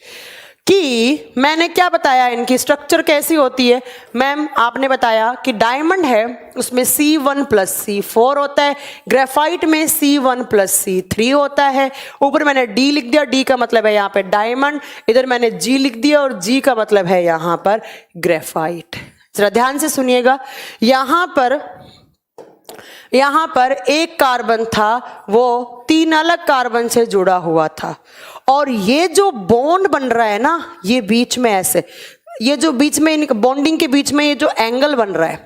कि मैंने क्या बताया, इनकी स्ट्रक्चर कैसी होती है। मैम आपने बताया कि डायमंड है उसमें C1 + C4 होता है, ग्रेफाइट में C1 + C3 होता है। ऊपर मैंने D लिख दिया, D का मतलब है यहाँ पे डायमंड, इधर मैंने G लिख दिया और G का मतलब है यहाँ पर ग्रेफाइट। जरा ध्यान से सुनिएगा, यहां पर एक कार्बन था वो 3 अलग कार्बन से जुड़ा हुआ था, और ये जो बॉन्ड बन रहा है ना, ये बीच में ऐसे, ये जो बीच में इन बॉन्डिंग के बीच में ये जो एंगल बन रहा है,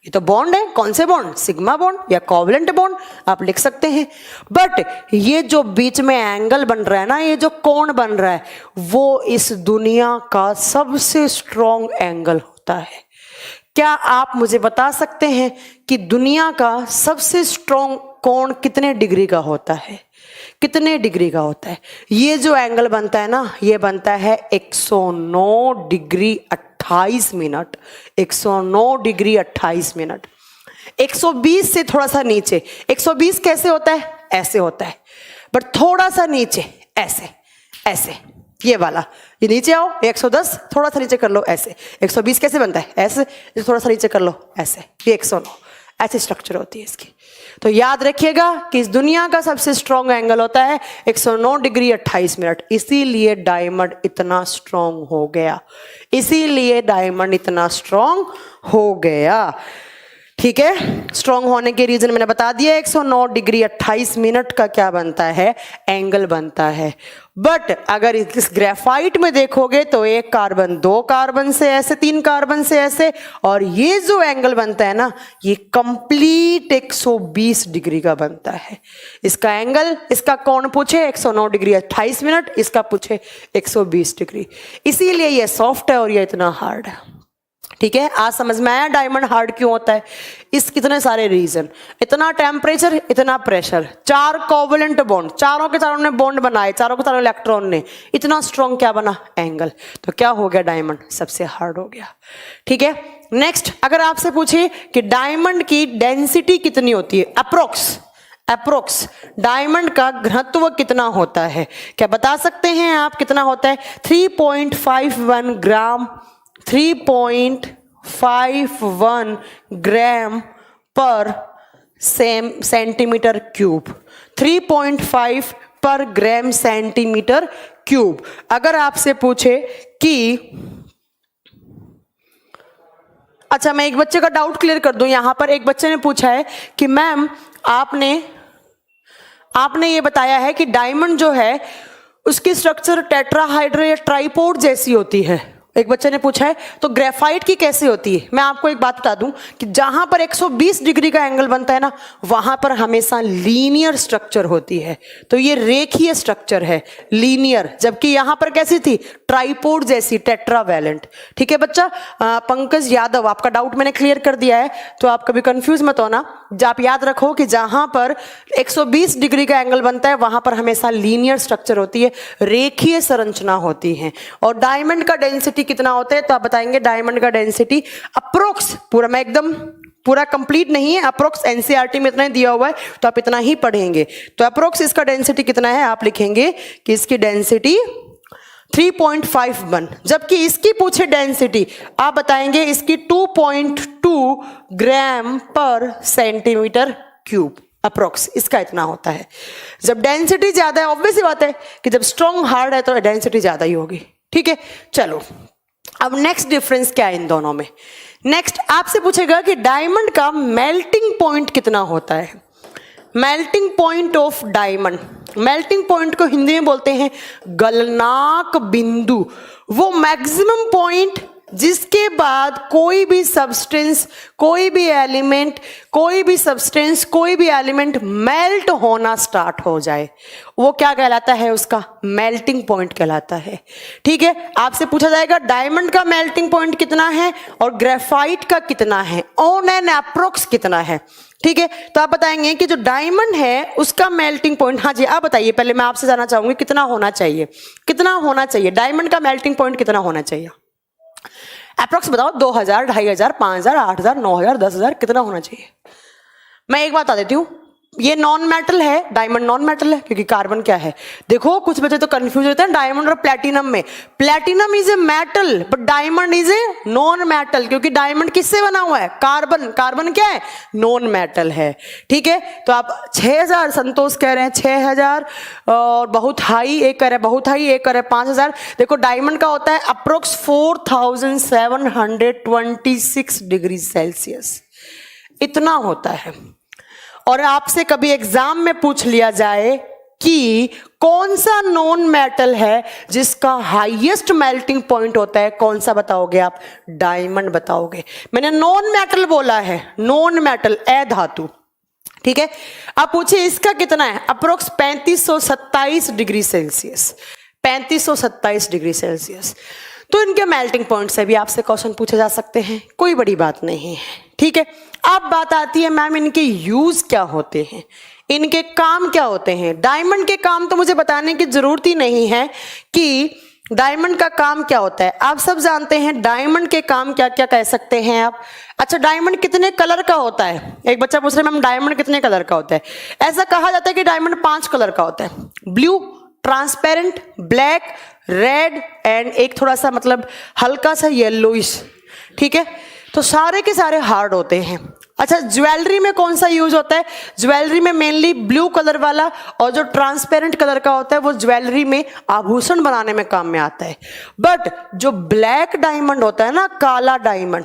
ये तो बॉन्ड है। कौन से बॉन्ड? सिग्मा बॉन्ड या कोवलेंट बॉन्ड आप लिख सकते हैं। बट ये जो बीच में एंगल बन रहा है ना, ये जो कोण बन रहा है, वो इस दुनिया का सबसे स्ट्रॉन्ग एंगल होता है। क्या आप मुझे बता सकते हैं कि दुनिया का सबसे स्ट्रॉन्ग कोण कितने डिग्री का होता है? कितने डिग्री का होता है? ये जो एंगल बनता है ना, ये बनता है 109 डिग्री 28 मिनट। 109 degree 28 minute. 120 से थोड़ा सा नीचे, 120 कैसे होता है? ऐसे होता है, बट थोड़ा सा नीचे ऐसे, ऐसे, ये वाला, ये नीचे आओ, 110 थोड़ा सा नीचे कर लो ऐसे। 120 कैसे बनता है? ऐसे, थोड़ा सा नीचे कर लो ऐसे, ये 109। ऐसी स्ट्रक्चर होती है इसकी। तो याद रखिएगा कि इस दुनिया का सबसे स्ट्रॉन्ग एंगल होता है 109 डिग्री 28 मिनट। इसीलिए डायमंड इतना स्ट्रॉन्ग हो गया, इसीलिए डायमंड इतना स्ट्रॉन्ग हो गया। ठीक है, स्ट्रॉन्ग होने के रीजन मैंने बता दिया। 109 डिग्री 28 मिनट का क्या बनता है? एंगल बनता है। बट अगर इस ग्रेफाइट में देखोगे तो एक कार्बन 2 कार्बन से ऐसे, 3 कार्बन से ऐसे, और ये जो एंगल बनता है ना, ये कंप्लीट 120 डिग्री का बनता है। इसका एंगल, इसका कोण पूछे 109 डिग्री 28 मिनट, इसका पूछे 120 डिग्री। इसीलिए ये सॉफ्ट है और ये इतना हार्ड है। ठीक है, आज समझ में आया डायमंड हार्ड क्यों होता है? इस कितने सारे रीजन, इतना टेम्परेचर, इतना प्रेशर, 4 कोवलेंट बॉन्ड, चारों के चारों ने बॉन्ड बनाए, चारों के चारों इलेक्ट्रॉन ने, इतना स्ट्रॉन्ग क्या बना? एंगल। तो क्या हो गया? डायमंड सबसे हार्ड हो गया। ठीक है, नेक्स्ट अगर आपसे पूछे कि डायमंड की डेंसिटी कितनी होती है, अप्रोक्स डायमंड का घनत्व कितना होता है? क्या बता सकते हैं आप कितना होता है? 3.51 ग्राम, 3.51 ग्राम पर सेंटीमीटर क्यूब। 3.5 पर ग्राम सेंटीमीटर क्यूब। अगर आपसे पूछे कि, अच्छा मैं एक बच्चे का डाउट क्लियर कर दूं, यहां पर एक बच्चे ने पूछा है कि मैम आपने ये बताया है कि डायमंड जो है उसकी स्ट्रक्चर टेट्राहाइड्रल या ट्राइपोड जैसी होती है। एक बच्चे ने पूछा है तो ग्रेफाइट की कैसे होती है? मैं आपको एक बात बता दूं कि जहां पर 120 डिग्री का एंगल बनता है ना, वहां पर हमेशा लीनियर स्ट्रक्चर होती है। तो ये रेखीय स्ट्रक्चर है, लीनियर, जबकि यहां पर कैसी थी? ट्राइपोड जैसी, टेट्रावैलेंट। ठीक है बच्चा, पंकज यादव, आपका डाउट मैंने क्लियर कर दिया है, तो आप कभी कंफ्यूज मत होना। आप याद रखो कि जहां पर 120 डिग्री का एंगल बनता है वहां पर हमेशा लीनियर स्ट्रक्चर होती है, रेखीय संरचना होती है। और डायमंड का डेंसिटी कितना होता है? तो आप बताएंगे डायमंड का डेंसिटी अप्रोक्स, पूरा मैं एकदम पूरा कंप्लीट नहीं है, अप्रोक्स एनसीईआरटी में इतना ही दिया हुआ है तो आप इतना ही पढ़ेंगे। तो अप्रोक्स इसका डेंसिटी कितना है? आप लिखेंगे कि इसकी डेंसिटी 3.51, जबकि इसकी पूछे डेंसिटी आप बताएंगे इसकी 2.2 ग्राम पर सेंटीमीटर क्यूब। अप्रोक्स इसका इतना होता है। जब डेंसिटी ज्यादा है, ऑब्वियस ही बात है कि जब स्ट्रॉन्ग हार्ड है तो डेंसिटी ज्यादा ही होगी। ठीक है, चलो अब नेक्स्ट डिफरेंस क्या है इन दोनों में? नेक्स्ट आपसे पूछेगा कि डायमंड का मेल्टिंग पॉइंट कितना होता है। Melting point of diamond, melting point को हिंदी में बोलते हैं गलनांक बिंदु। वो मैक्सिमम पॉइंट जिसके बाद कोई भी सब्सटेंस, कोई भी एलिमेंट, कोई भी सब्सटेंस, कोई भी एलिमेंट मेल्ट होना स्टार्ट हो जाए, वो क्या कहलाता है? उसका मेल्टिंग पॉइंट कहलाता है। ठीक है, आपसे पूछा जाएगा डायमंड का मेल्टिंग पॉइंट कितना है और ग्रेफाइट का कितना है, ऑन एन अप्रोक्स कितना है। ठीक है, तो आप बताएंगे कि जो डायमंड है उसका मेल्टिंग पॉइंट, हाँ जी आप बताइए, पहले मैं आपसे जानना चाहूंगी कितना होना चाहिए, कितना होना चाहिए डायमंड का मेल्टिंग पॉइंट कितना होना चाहिए? अप्रोक्स बताओ, 2000, 2500, 5000, 8000, 9000, 10000, कितना होना चाहिए? मैं एक बात बता देती हूँ, ये नॉन मेटल है, डायमंड नॉन मेटल है, क्योंकि कार्बन क्या है? देखो कुछ बच्चे तो कंफ्यूज होते हैं डायमंड और प्लैटिनम में। Platinum is a metal but diamond is a non metal, क्योंकि डायमंड किससे बना हुआ है? कार्बन। कार्बन क्या है? नॉन मेटल है। ठीक है, तो आप 6000, संतोष कह रहे हैं 6000 और बहुत हाई, एक कह रहे हैं बहुत हाई, एक कह रहे हैं 5000। देखो डायमंड का होता है अप्रोक्स 4726 डिग्री सेल्सियस, इतना होता है। और आपसे कभी एग्जाम में पूछ लिया जाए कि कौन सा नॉन मेटल है जिसका हाईएस्ट मेल्टिंग पॉइंट होता है, कौन सा बताओगे आप? डायमंड बताओगे। मैंने नॉन मेटल बोला है, नॉन मेटल, अधातु। ठीक है, आप पूछिए इसका कितना है? Approx 3527 degree Celsius, 3527 degree Celsius. तो इनके मेल्टिंग पॉइंट से भी आपसे क्वेश्चन पूछे जा सकते हैं, कोई बड़ी बात नहीं है। ठीक है, अब बात आती है मैम इनके यूज क्या होते हैं, इनके काम क्या होते हैं। डायमंड के काम तो मुझे बताने की जरूरत ही नहीं है कि डायमंड का काम क्या होता है, आप सब जानते हैं डायमंड के काम क्या क्या कह सकते हैं आप। अच्छा, डायमंड कितने कलर का होता है? एक बच्चा पूछ रहा है मैम डायमंड कितने कलर का होता है? ऐसा कहा जाता है कि डायमंड 5 कलर का होता है, blue, transparent, black, red and एक थोड़ा सा मतलब हल्का सा येलोइश। ठीक है, तो सारे के सारे हार्ड होते हैं। अच्छा, ज्वेलरी में कौन सा यूज होता है? ज्वेलरी में मेनली ब्लू कलर वाला, और जो ट्रांसपेरेंट कलर का होता है वो ज्वेलरी में आभूषण बनाने में काम में आता है। बट जो ब्लैक डायमंड होता है ना, काला डायमंड,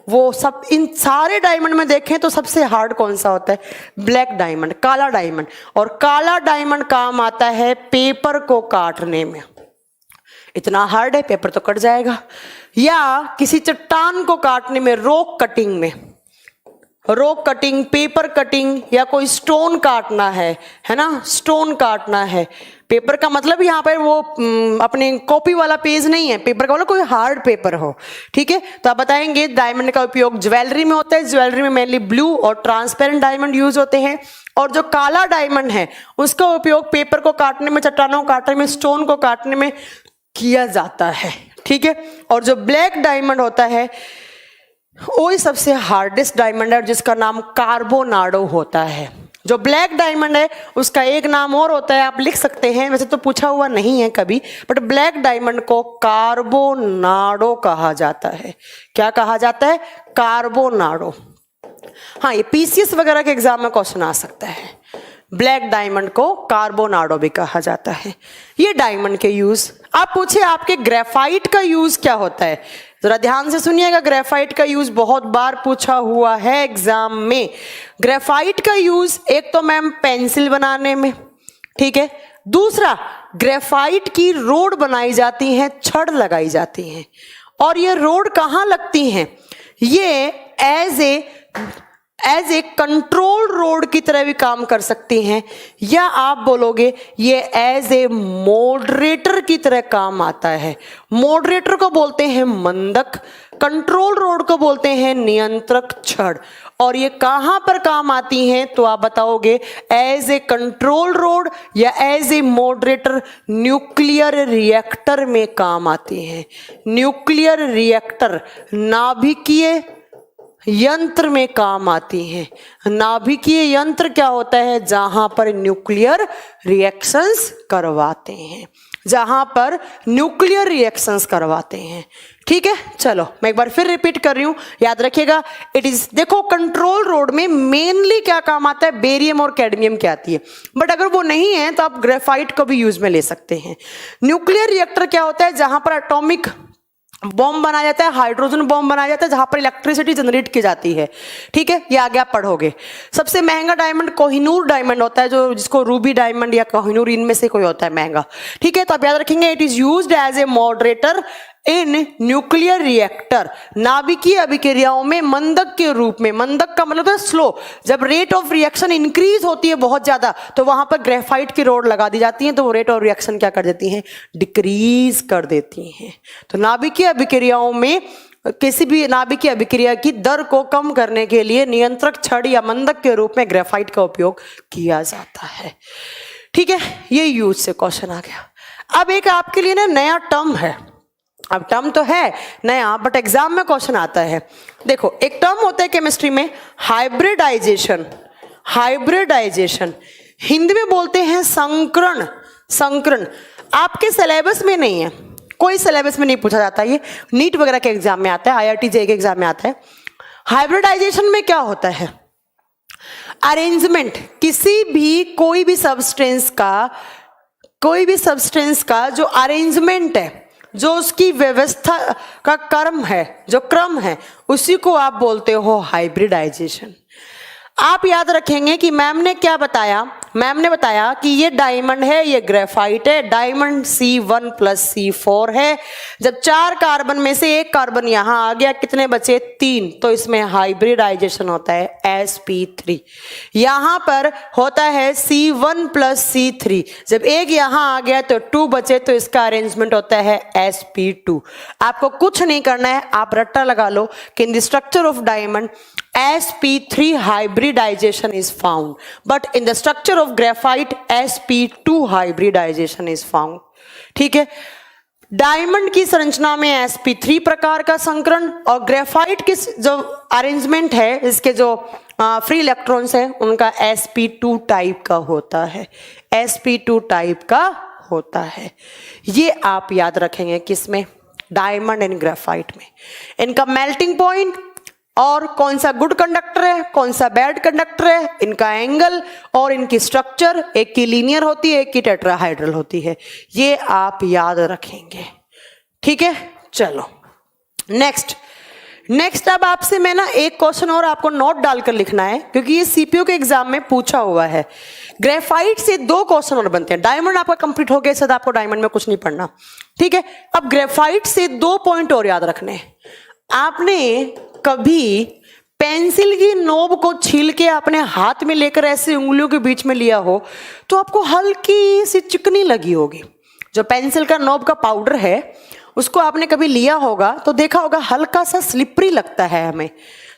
वो सब इन सारे डायमंड में देखें तो सबसे हार्ड कौन सा होता है? ब्लैक डायमंड, काला डायमंड। और काला डायमंड काम आता है पेपर को काटने में, इतना हार्ड है पेपर तो कट जाएगा, या किसी चट्टान को काटने में, रॉक कटिंग में, रॉक कटिंग, पेपर कटिंग, या कोई स्टोन काटना है ना, स्टोन काटना है। पेपर का मतलब यहाँ पर वो अपने कॉपी वाला पेज नहीं है, पेपर का मतलब कोई हार्ड पेपर हो। ठीक है, तो आप बताएंगे डायमंड का उपयोग ज्वेलरी में होता है, ज्वेलरी में मेनली ब्लू और ट्रांसपेरेंट डायमंड यूज होते हैं। और जो काला डायमंड है उसका उपयोग पेपर को काटने में, चट्टानों को काटने में, स्टोन को काटने में किया जाता है। ठीक है, और जो ब्लैक डायमंड होता है वही सबसे हार्डेस्ट डायमंड है जिसका नाम कार्बोनाडो होता है। जो ब्लैक डायमंड है उसका एक नाम और होता है, आप लिख सकते हैं, वैसे तो पूछा हुआ नहीं है कभी, बट ब्लैक डायमंड को कार्बोनाडो कहा जाता है। क्या कहा जाता है? कार्बोनाडो। हाँ, ये पीसीएस वगैरह के एग्जाम में क्वेश्चन आ सकता है। ब्लैक डायमंड को कार्बोनाडो भी कहा जाता है। ये डायमंड के यूज। आप पूछे आपके ग्रेफाइट का यूज क्या होता है, जरा ध्यान से सुनिएगा, ग्रेफाइट का यूज बहुत बार पूछा हुआ है एग्जाम में। ग्रेफाइट का यूज एक तो मैम पेंसिल बनाने में, ठीक है, दूसरा ग्रेफाइट की रोड बनाई जाती है, छड़ लगाई जाती हैं। और ये रोड कहाँ लगती हैं? ये एज ए कंट्रोल रोड की तरह भी काम कर सकती हैं, या आप बोलोगे ये एज ए मॉडरेटर की तरह काम आता है। मॉडरेटर को बोलते हैं मंदक, कंट्रोल रोड को बोलते हैं नियंत्रक छड़। और ये कहां पर काम आती हैं तो आप बताओगे एज ए कंट्रोल रोड या as a moderator nuclear reactor में काम आती हैं। न्यूक्लियर रिएक्टर नाभिकीय यंत्र में काम आती हैं। नाभिकीय यंत्र क्या होता है? जहां पर न्यूक्लियर रिएक्शंस करवाते हैं, जहां पर न्यूक्लियर रिएक्शंस करवाते हैं। ठीक है, चलो मैं एक बार फिर रिपीट कर रही हूं, याद रखिएगा। इट इज, देखो कंट्रोल रोड में मेनली क्या काम आता है? बेरियम और कैडमियम की आती है, बट अगर वो नहीं है तो आप ग्रेफाइट को भी यूज में ले सकते हैं। न्यूक्लियर रिएक्टर क्या होता है? जहां पर एटॉमिक बॉम्ब बनाया जाता है, हाइड्रोजन बॉम्ब बनाया जाता है, जहां पर इलेक्ट्रिसिटी जनरेट की जाती है। ठीक है, ये आगे आप पढ़ोगे। सबसे महंगा डायमंड कोहिनूर डायमंड होता है, जो जिसको रूबी डायमंड या कोहिनूर इनमें से कोई होता है महंगा। ठीक है, तो आप याद रखेंगे it is used as a moderator in nuclear reactor, नाभिकीय अभिक्रियाओं में मंदक के रूप में, मंदक का मतलब है स्लो, जब रेट ऑफ रिएक्शन इंक्रीज होती है बहुत ज्यादा तो वहां पर ग्रेफाइट की रोड लगा दी जाती है, तो वो रेट ऑफ रिएक्शन क्या कर देती है, डिक्रीज कर देती हैं। तो नाभिकीय अभिक्रियाओं में किसी भी नाभिकीय अभिक्रिया की दर को कम करने के लिए नियंत्रक छड़ या मंदक के रूप में ग्रेफाइट का उपयोग किया जाता है। ठीक है, ये यूज से क्वेश्चन आ गया। अब एक आपके लिए ना नया टर्म है, अब टर्म तो है नया बट एग्जाम में क्वेश्चन आता है। देखो एक टर्म होता है केमिस्ट्री में हाइब्रिडाइजेशन, हाइब्रिडाइजेशन हिंदी में बोलते हैं संकरण, संकरण। आपके सिलेबस में नहीं है, कोई सिलेबस में नहीं पूछा जाता, ये नीट वगैरह के एग्जाम में आता है, IIT JEE के एग्जाम में आता है। हाइब्रिडाइजेशन में क्या होता है, अरेंजमेंट, किसी भी कोई भी सब्सटेंस का जो अरेंजमेंट है, जो उसकी व्यवस्था का क्रम है, जो क्रम है, उसी को आप बोलते हो हाइब्रिडाइजेशन। आप याद रखेंगे कि मैम ने क्या बताया, मैम ने बताया कि ये डायमंड है, ये ग्रेफाइट है, डायमंड C1 + C4 है। जब 4 कार्बन में से एक कार्बन यहां आ गया, कितने बचे, 3, तो इसमें हाइब्रिडाइजेशन होता है sp3। यहां पर होता है C1 + C3, जब एक यहां आ गया तो 2 बचे, तो इसका अरेंजमेंट होता है sp2। आपको कुछ नहीं करना है, आप रट्टा लगा लो कि in the structure of diamond sp3 hybridization is found, but in the structure of graphite sp2 hybridization is found। ठीक है, डायमंड की संरचना में sp3 प्रकार का संकरण और ग्रेफाइट की जो अरेंजमेंट है, इसके जो फ्री इलेक्ट्रॉन्स हैं उनका sp2 टाइप का होता है, sp2 टाइप का होता है। ये आप याद रखेंगे किसमें, डायमंड एंड ग्रेफाइट में। इनका मेल्टिंग पॉइंट और कौन सा गुड कंडक्टर है, कौन सा बैड कंडक्टर है, इनका एंगल और इनकी स्ट्रक्चर, एक की लीनियर होती है, एक की टेट्राहाइड्रल होती है, ये आप याद रखेंगे। ठीक है, चलो नेक्स्ट अब आपसे मैं ना एक क्वेश्चन और आपको नोट डालकर लिखना है, क्योंकि ये सीपीओ के एग्जाम में पूछा हुआ है। ग्रेफाइट से 2 क्वेश्चन और बनते हैं। डायमंड आपका कंप्लीट हो गया, सदा आपको डायमंड में कुछ नहीं पढ़ना। ठीक है, अब ग्रेफाइट से 2 पॉइंट और याद रखने हैं। आपने कभी पेंसिल की नोब को छील के अपने हाथ में लेकर ऐसे उंगलियों के बीच में लिया हो तो आपको हल्की सी चिकनी लगी होगी। जो पेंसिल का नोब का पाउडर है उसको आपने कभी लिया होगा तो देखा होगा हल्का सा स्लिपरी लगता है हमें।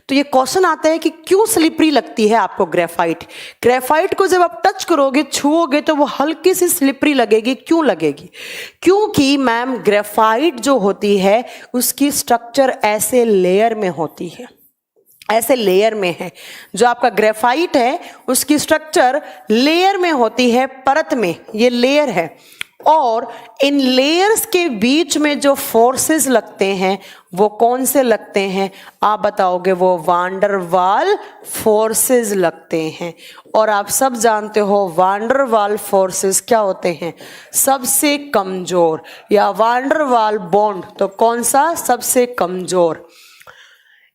तो ये क्वेश्चन आता है कि क्यों स्लिपरी लगती है आपको ग्रेफाइट। ग्रेफाइट को जब आप टच करोगे, छुओगे, तो वो हल्की सी स्लिपरी लगेगी। क्यों लगेगी? क्योंकि मैम ग्रेफाइट जो होती है उसकी स्ट्रक्चर ऐसे लेयर में होती है, ऐसे लेयर में है। जो आपका ग्रेफाइट है उसकी स्ट्रक्चर लेयर में होती है, परत में, ये लेयर है। और इन लेयर्स के बीच में जो फोर्सेस लगते हैं वो कौन से लगते हैं आप बताओगे? वो वान डर वाल फोर्सेस लगते हैं। और आप सब जानते हो वान डर वाल फोर्सेस क्या होते हैं? सबसे कमजोर, या वान डर वाल बॉन्ड तो कौन सा? सबसे कमजोर।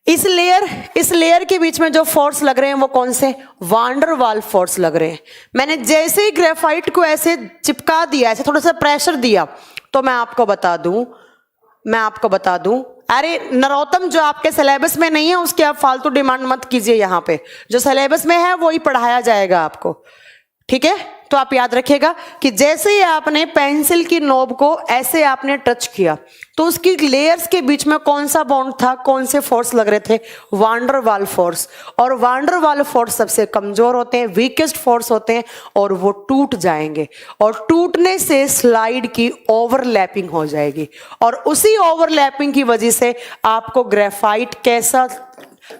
इस लेयर के बीच में जो फोर्स लग रहे हैं वो कौन से? वान डर वाल फोर्स लग रहे हैं। मैंने जैसे ही ग्रेफाइट को ऐसे चिपका दिया, ऐसे थोड़ा सा प्रेशर दिया, तो मैं आपको बता दूं, अरे नरोत्तम, जो आपके सिलेबस में नहीं है उसकी आप फालतू डिमांड मत कीजिए। यहाँ पे जो सिलेबस में है वही पढ़ाया जाएगा आपको, ठीक है? तो आप याद रखिएगा कि जैसे ही आपने पेंसिल की नोब को ऐसे आपने टच किया तो उसकी लेयर्स के बीच में कौन सा बॉन्ड था, कौन से फोर्स लग रहे थे? वान डर वाल फोर्स। और वान डर वाल फोर्स सबसे कमजोर होते हैं, वीकेस्ट फोर्स होते हैं, और वो टूट जाएंगे। और टूटने से स्लाइड की ओवरलैपिंग हो जाएगी, और उसी ओवरलैपिंग की वजह से आपको ग्रेफाइट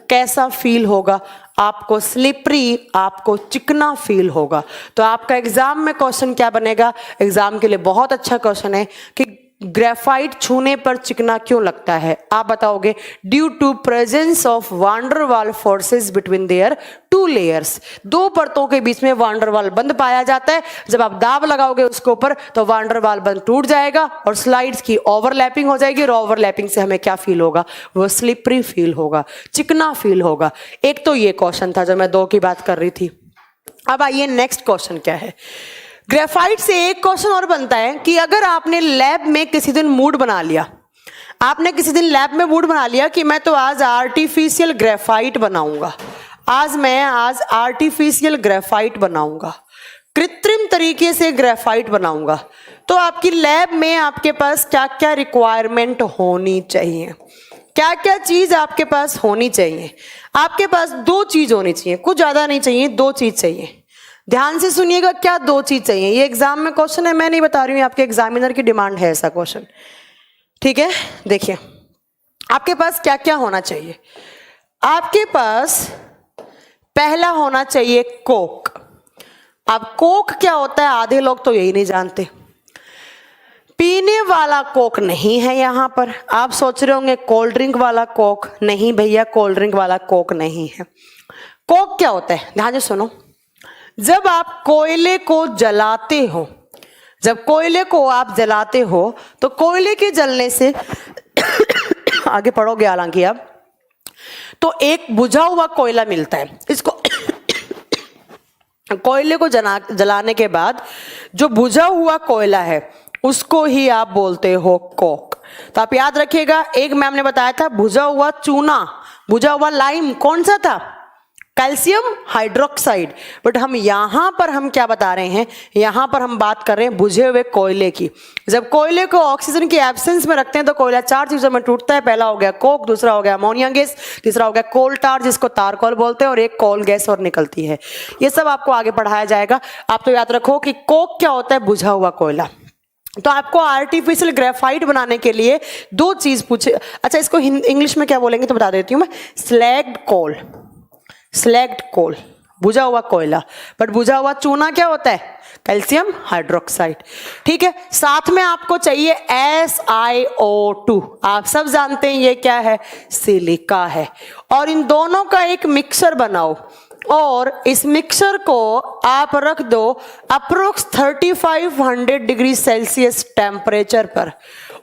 कैसा फील होगा? आपको स्लिपरी, आपको चिकना फील होगा। तो आपका एग्जाम में क्वेश्चन क्या बनेगा? एग्जाम के लिए बहुत अच्छा क्वेश्चन है कि ग्रेफाइट छूने पर चिकना क्यों लगता है? आप बताओगे ड्यू टू प्रेजेंस ऑफ वान डर वाल फोर्सेस बिटवीन देयर 2 लेयर्स। 2 परतों के बीच में वान डर वाल बंद पाया जाता है। जब आप दाब लगाओगे उसके ऊपर तो वान डर वाल बंद टूट जाएगा और स्लाइड्स की ओवरलैपिंग हो जाएगी। और ओवरलैपिंग से हमें क्या फील होगा? वो स्लिपरी फील होगा, चिकना फील होगा। एक तो ये क्वेश्चन था जो मैं 2 की बात कर रही थी। अब आइए नेक्स्ट क्वेश्चन क्या है। ग्रेफाइट से एक क्वेश्चन और बनता है कि अगर आपने लैब में किसी दिन मूड बना लिया, आपने किसी दिन लैब में मूड बना लिया कि मैं तो आज आर्टिफिशियल ग्रेफाइट बनाऊंगा, आज आर्टिफिशियल ग्रेफाइट बनाऊंगा, कृत्रिम तरीके से ग्रेफाइट बनाऊंगा। तो आपकी लैब में आपके पास क्या क्या रिक्वायरमेंट होनी चाहिए, क्या क्या चीज आपके पास होनी चाहिए? आपके पास दो चीज होनी चाहिए, कुछ ज्यादा नहीं चाहिए, दो चीज चाहिए। ध्यान से सुनिएगा, क्या दो चीज चाहिए? ये एग्जाम में क्वेश्चन है, मैं नहीं बता रही हूँ, आपके एग्जामिनर की डिमांड है ऐसा क्वेश्चन। ठीक है, देखिए आपके पास क्या क्या होना चाहिए। आपके पास पहला होना चाहिए कोक। अब कोक क्या होता है आधे लोग तो यही नहीं जानते। पीने वाला कोक नहीं है यहां पर। आप सोच रहे होंगे कोल्ड ड्रिंक वाला कोक, नहीं भैया, कोल्ड ड्रिंक वाला कोक नहीं है। कोक क्या होता है, ध्यान से सुनो। जब आप कोयले को जलाते हो, जब कोयले को आप जलाते हो तो कोयले के जलने से आगे पढ़ोगे हालांकि आप, तो एक बुझा हुआ कोयला मिलता है। इसको कोयले को जलाने के बाद जो बुझा हुआ कोयला है उसको ही आप बोलते हो कोक। तो आप याद रखिएगा, एक मैम ने बताया था बुझा हुआ चूना, बुझा हुआ लाइम कौन सा था? Calcium hydroxide. बट हम यहां पर हम क्या बता रहे हैं, यहां पर हम बात कर रहे हैं बुझे हुए कोयले की। जब कोयले को ऑक्सीजन की एब्सेंस में रखते हैं तो कोयला चार चीजों में टूटता है। पहला हो गया कोक, दूसरा हो गया अमोनिया गैस, तीसरा हो गया कोल टार जिसको तारकोल बोलते हैं, और एक कोल गैस और निकलती है। ये सब आपको आगे पढ़ाया जाएगा। आप तो याद रखो कि कोक क्या होता है, बुझा हुआ कोयला। तो आपको आर्टिफिशियल ग्रेफाइट बनाने के लिए दो चीज पूछे। अच्छा, इसको इंग्लिश में क्या बोलेंगे तो बता देती हूं मैं, स्लैग्ड कोल। स्लैग्ड कोल, बुझा हुआ कोयला। बट बुझा हुआ चूना क्या होता है? Calcium hydroxide. ठीक है, साथ में आपको चाहिए SiO2। आप सब जानते हैं ये क्या है, सिलिका है। और इन दोनों का एक मिक्सर बनाओ और इस मिक्सर को आप रख दो अप्रोक्स 3500 डिग्री सेल्सियस टेम्परेचर पर।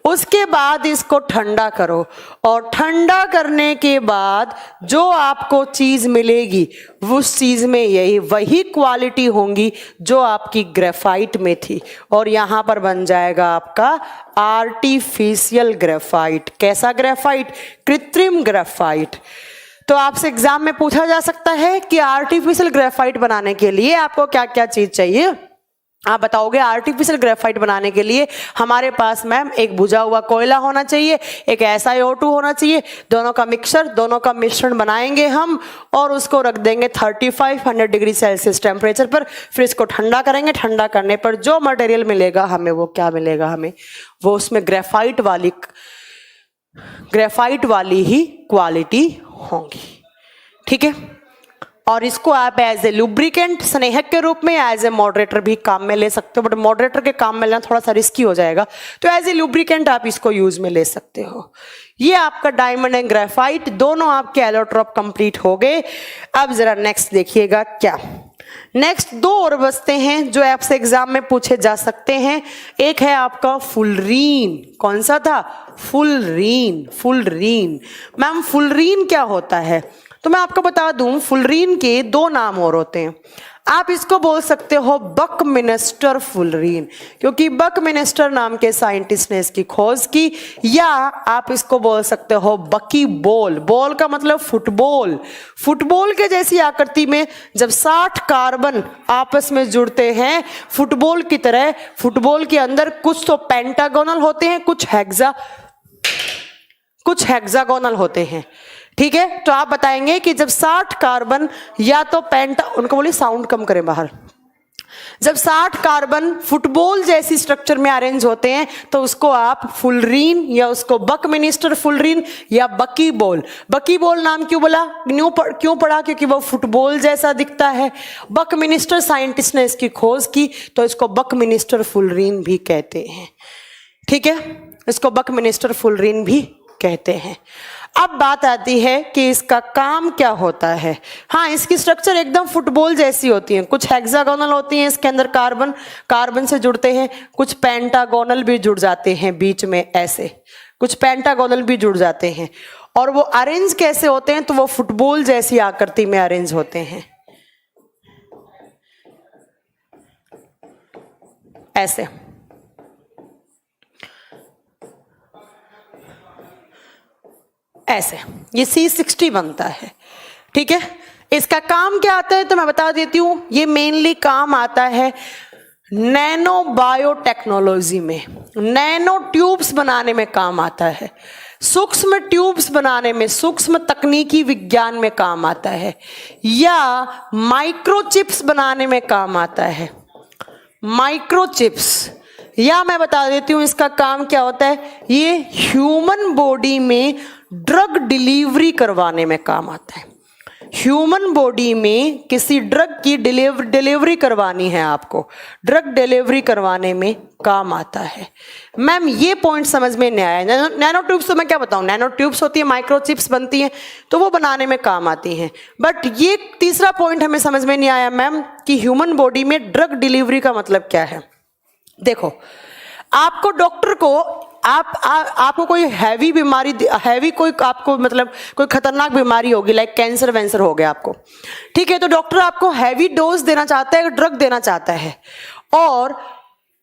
उसके बाद इसको ठंडा करो और ठंडा करने के बाद जो आपको चीज मिलेगी उस चीज में यही वही क्वालिटी होंगी जो आपकी ग्रेफाइट में थी, और यहां पर बन जाएगा आपका आर्टिफिशियल ग्रेफाइट। कैसा ग्रेफाइट? कृत्रिम ग्रेफाइट। तो आपसे एग्जाम में पूछा जा सकता है कि आर्टिफिशियल ग्रेफाइट बनाने के लिए आपको क्या क्या चीज चाहिए। आप बताओगे आर्टिफिशियल ग्रेफाइट बनाने के लिए हमारे पास मैम एक बुझा हुआ कोयला होना चाहिए, एक SiO2 होना चाहिए, दोनों का मिक्सर, दोनों का मिश्रण बनाएंगे हम और उसको रख देंगे 3500 डिग्री सेल्सियस टेम्परेचर पर। फिर इसको ठंडा करेंगे, ठंडा करने पर जो मटेरियल मिलेगा हमें वो क्या मिलेगा, हमें वो उसमें ग्रेफाइट वाली ही क्वालिटी होंगी। ठीक है, और इसको आप एज ए लुब्रिकेंट, स्नेहक के रूप में, एज ए मॉडरेटर भी काम में ले सकते हो। बट मॉडरेटर के काम में लेना थोड़ा सा रिस्की हो जाएगा, तो एज ए लुब्रिकेंट आप इसको यूज में ले सकते हो। ये आपका डायमंड एंड ग्रेफाइट दोनों आपके एलोट्रॉप कंप्लीट हो गए। अब जरा नेक्स्ट देखिएगा क्या, नेक्स्ट दो और बचते हैं जो आपसे एग्जाम में पूछे जा सकते हैं। एक है आपका फुलरीन। कौन सा था? फुलरीन। फुलरीन मैम, फुलरीन क्या होता है? तो मैं आपको बता दूं, फुलरीन के दो नाम और होते हैं। आप इसको बोल सकते हो बकमिनिस्टर फुलरीन, क्योंकि बकमिनिस्टर नाम के साइंटिस्ट ने इसकी खोज की, या आप इसको बोल सकते हो बकी बोल। बोल का मतलब फुटबॉल। फुटबॉल के जैसी आकृति में जब 60 कार्बन आपस में जुड़ते हैं फुटबॉल की तरह, फुटबॉल के अंदर कुछ तो पेंटागोनल होते हैं, कुछ हेक्सागोनल होते हैं। ठीक है, तो आप बताएंगे कि जब 60 कार्बन या तो उनको बोलिए साउंड कम करें बाहर, जब 60 कार्बन फुटबॉल जैसी स्ट्रक्चर में अरेंज होते हैं तो उसको आप फुलरीन या उसको बकमिनिस्टर फुलरीन या बकी बॉल। बकी बॉल नाम क्यों बोला, क्यों पड़ा? क्योंकि वो फुटबॉल जैसा दिखता है। बकमिनिस्टर साइंटिस्ट ने इसकी खोज की तो इसको बकमिनिस्टर फुलरीन भी कहते हैं। ठीक है, इसको बकमिनिस्टर फुलरीन भी कहते हैं। अब बात आती है कि इसका काम क्या होता है। हाँ, इसकी स्ट्रक्चर एकदम फुटबॉल जैसी होती है। कुछ हेक्सागोनल होती हैं, इसके अंदर कार्बन से जुड़ते हैं, कुछ पेंटागोनल भी जुड़ जाते हैं बीच में, ऐसे कुछ पेंटागोनल भी जुड़ जाते हैं। और वो अरेंज कैसे होते हैं? तो वो फुटबॉल जैसी आकृति में अरेंज होते हैं, ऐसे। ऐसे ये C60 बनता है, ठीक है। इसका काम क्या आता है तो मैं बता देती हूं, ये मेनली काम आता है नैनो बायोटेक्नोलॉजी में, नैनो ट्यूब्स बनाने में काम आता है, सूक्ष्म ट्यूब्स बनाने में, सूक्ष्म तकनीकी विज्ञान में काम आता है, या माइक्रोचिप्स बनाने में काम आता है, माइक्रोचिप्स। या मैं बता देती हूं इसका काम क्या होता है, ये ह्यूमन बॉडी में ड्रग डिलीवरी करवाने में काम आता है। ह्यूमन बॉडी में किसी ड्रग की डिलीवरी करवानी है आपको, ड्रग डिलीवरी करवाने में काम आता है। मैम ये पॉइंट समझ में नहीं आया। नैनो ट्यूब्स तो मैं क्या बताऊं, नैनो ट्यूब्स होती है, माइक्रोचिप्स बनती हैं, तो वो बनाने में काम आती हैं। बट ये तीसरा पॉइंट हमें समझ में नहीं आया मैम कि ह्यूमन बॉडी में ड्रग डिलीवरी का मतलब क्या है। देखो, आपको डॉक्टर को आपको कोई हैवी बीमारी, हैवी कोई आपको मतलब कोई खतरनाक बीमारी होगी, लाइक कैंसर वैंसर हो गया आपको, ठीक है, तो डॉक्टर आपको हैवी डोज देना चाहता है, ड्रग देना चाहता है। और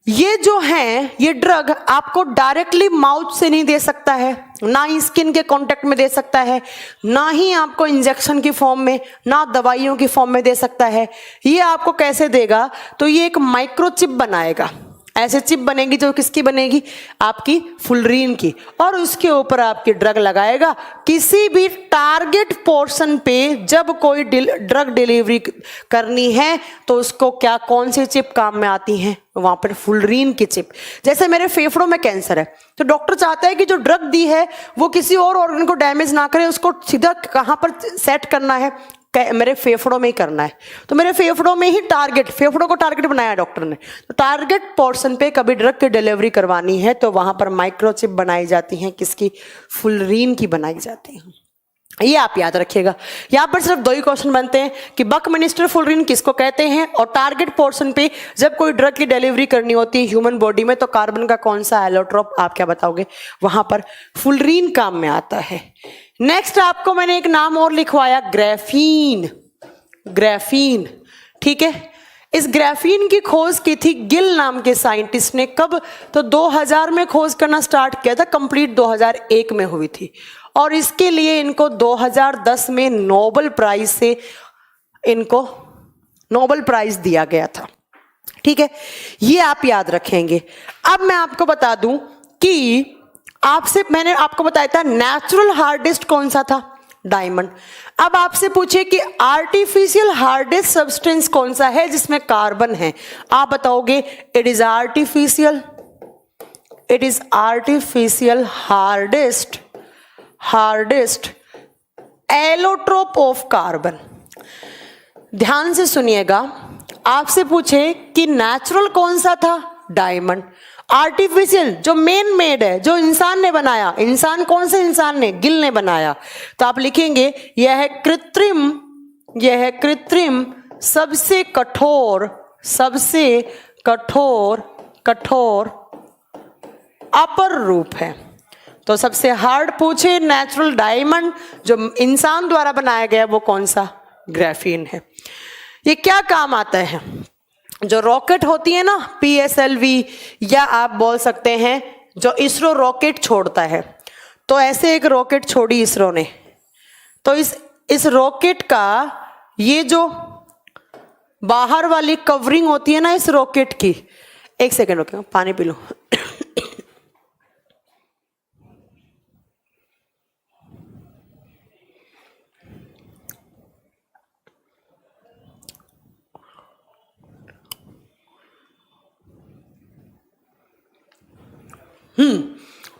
ये जो है, ये ड्रग आपको डायरेक्टली माउथ से नहीं दे सकता है, ना ही स्किन के कांटेक्ट में दे सकता है, ना ही आपको इंजेक्शन की फॉर्म में, ना दवाइयों की फॉर्म में दे सकता है। ये आपको कैसे देगा, तो ये एक माइक्रोचिप बनाएगा। ऐसे चिप बनेगी जो किसकी बनेगी, आपकी फुलरीन की, और उसके ऊपर आपकी ड्रग लगाएगा। किसी भी टारगेट पोर्शन पे जब कोई ड्रग डिलीवरी करनी है तो उसको क्या, कौन सी चिप काम में आती है, वहां पर फुलरीन की चिप। जैसे मेरे फेफड़ों में कैंसर है, तो डॉक्टर चाहता है कि जो ड्रग दी है वो किसी और ऑर्गन को डैमेज ना करे, उसको सीधा कहां पर सेट करना है, मेरे फेफड़ों में ही करना है। तो मेरे फेफड़ों में ही टारगेट, फेफड़ों को टारगेट बनाया डॉक्टर ने, तो टारगेट पोर्शन पे कभी ड्रग की डिलीवरी करवानी है तो वहां पर माइक्रोचिप बनाई जाती हैं, किसकी, फुलरीन की बनाई जाती हैं। ये आप याद रखिएगा। यहाँ पर सिर्फ 2 ही क्वेश्चन बनते हैं कि बकमिनिस्टर फुलरीन किसको कहते हैं, और टारगेट पोर्शन पे जब कोई ड्रग की डिलीवरी करनी होती है ह्यूमन बॉडी में तो कार्बन का कौन सा एलोट्रोप, आप क्या बताओगे, वहां पर फुलरीन काम में आता है। नेक्स्ट आपको मैंने एक नाम और लिखवाया, ग्राफीन। ग्राफीन, ठीक है। इस ग्राफीन की खोज की थी गिल नाम के साइंटिस्ट ने, कब, तो 2000 में खोज करना स्टार्ट किया था, कंप्लीट 2001 में हुई थी, और इसके लिए इनको 2010 में नोबेल प्राइज से इनको नोबेल प्राइज दिया गया था, ठीक है। ये आप याद रखेंगे। अब मैं आपको बता दूं कि मैंने आपको बताया था नेचुरल हार्डेस्ट कौन सा था, डायमंड। अब आपसे पूछे कि आर्टिफिशियल हार्डेस्ट सब्सटेंस कौन सा है जिसमें कार्बन है, आप बताओगे it is artificial hardest allotrope of carbon. ध्यान से सुनिएगा, आपसे पूछे कि नेचुरल कौन सा था, डायमंड। आर्टिफिशियल जो मेन मेड है, जो इंसान ने बनाया, इंसान कौन से इंसान ने, गिल ने बनाया, तो आप लिखेंगे यह है कृत्रिम सबसे कठोर अपर रूप है। तो सबसे हार्ड पूछे नेचुरल डायमंड, जो इंसान द्वारा बनाया गया वो कौन सा, ग्राफीन है। ये क्या काम आता है, जो रॉकेट होती है ना, PSLV, या आप बोल सकते हैं जो इसरो रॉकेट छोड़ता है, तो ऐसे एक रॉकेट छोड़ी इसरो ने, तो इस रॉकेट का ये जो बाहर वाली कवरिंग होती है ना इस रॉकेट की, एक सेकेंड रुकिए, पानी पी लो।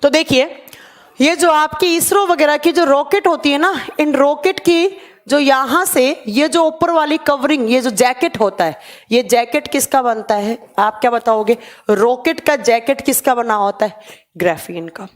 तो देखिए, ये जो आपकी इसरो वगैरह की जो रॉकेट होती है ना, इन रॉकेट की जो यहां से ये जो ऊपर वाली कवरिंग, ये जो जैकेट होता है, ये जैकेट किसका बनता है, आप क्या बताओगे, रॉकेट का जैकेट किसका बना होता है, ग्राफीन का।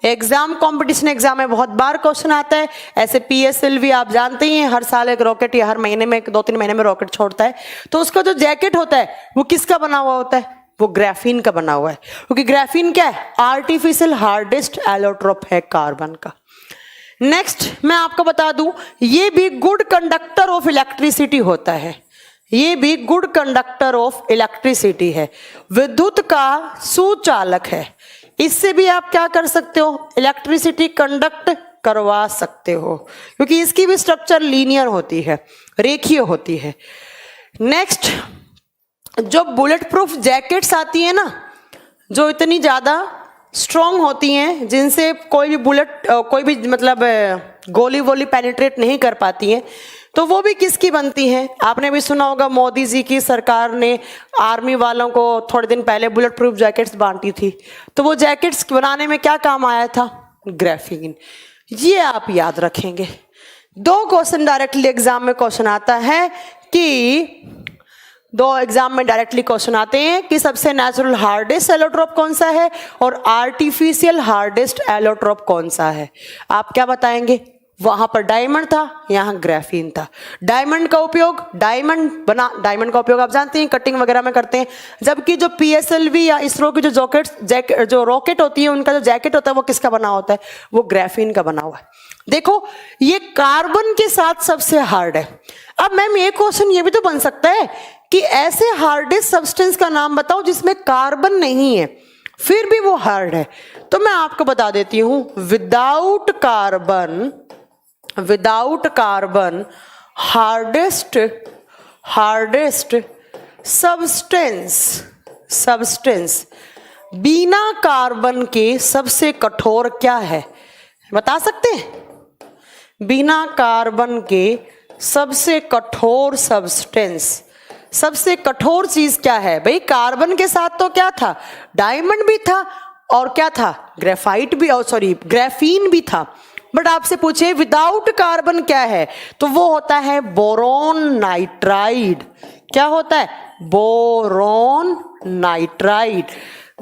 एग्जाम, कंपटीशन एग्जाम में बहुत बार क्वेश्चन आता है। ऐसे PSLV आप जानते ही हैं, हर साल एक रॉकेट या हर महीने में 2-3 महीने में रॉकेट छोड़ता है, तो उसका जो जैकेट होता है वो किसका बना हुआ होता है, वो ग्राफीन का बना हुआ है, क्योंकि ग्राफीन क्या है, आर्टिफिशियल हार्डेस्ट एलोट्रोप है कार्बन का। नेक्स्ट मैं आपको बता दूं, ये भी गुड कंडक्टर ऑफ इलेक्ट्रिसिटी होता है, ये भी गुड कंडक्टर ऑफ इलेक्ट्रिसिटी है, विद्युत का सुचालक है। इससे भी आप क्या कर सकते हो, इलेक्ट्रिसिटी कंडक्ट करवा सकते हो, क्योंकि इसकी भी स्ट्रक्चर लीनियर होती है, रेखीय होती है। नेक्स्ट, जो बुलेट प्रूफ जैकेट्स आती है ना, जो इतनी ज़्यादा स्ट्रॉन्ग होती हैं, जिनसे कोई भी बुलेट कोई भी मतलब गोली वोली पेनिट्रेट नहीं कर पाती हैं, तो वो भी किसकी बनती हैं? आपने भी सुना होगा मोदी जी की सरकार ने आर्मी वालों को थोड़े दिन पहले बुलेट प्रूफ जैकेट्स बांटी थी, तो वो जैकेट्स बनाने में क्या काम आया था? ग्राफीन। ये आप याद रखेंगे। 2 क्वेश्चन डायरेक्टली एग्जाम में क्वेश्चन आता है कि 2 एग्जाम में डायरेक्टली क्वेश्चन आते हैं कि सबसे नेचुरल हार्डेस्ट एलोट्रोप कौन सा है और आर्टिफिशियल हार्डेस्ट एलोट्रोप कौन सा है। आप क्या बताएंगे? वहां पर डायमंड था, यहाँ ग्राफीन था। डायमंड का उपयोग डायमंड का उपयोग आप जानते हैं कटिंग वगैरह में करते हैं, जबकि जो PSLV या इसरो की जो रॉकेट होती है, उनका जो जैकेट होता है वो किसका बना होता है? वो ग्राफीन का बना हुआ है। देखो, ये कार्बन के साथ सबसे हार्ड है। अब मैम ये क्वेश्चन ये भी तो बन सकता है कि ऐसे हार्डेस्ट सब्सटेंस का नाम बताओ जिसमें कार्बन नहीं है, फिर भी वो हार्ड है। तो मैं आपको बता देती हूं, विदाउट कार्बन हार्डेस्ट सब्सटेंस बिना कार्बन के सबसे कठोर क्या है? बता सकते हैं? बिना कार्बन के सबसे कठोर सब्सटेंस, सबसे कठोर चीज क्या है? भाई कार्बन के साथ तो क्या था? डायमंड भी था और क्या था? ग्राफीन भी था। बट आपसे पूछे विदाउट कार्बन क्या है, तो वो होता है बोरोन नाइट्राइड। क्या होता है? Boron nitride.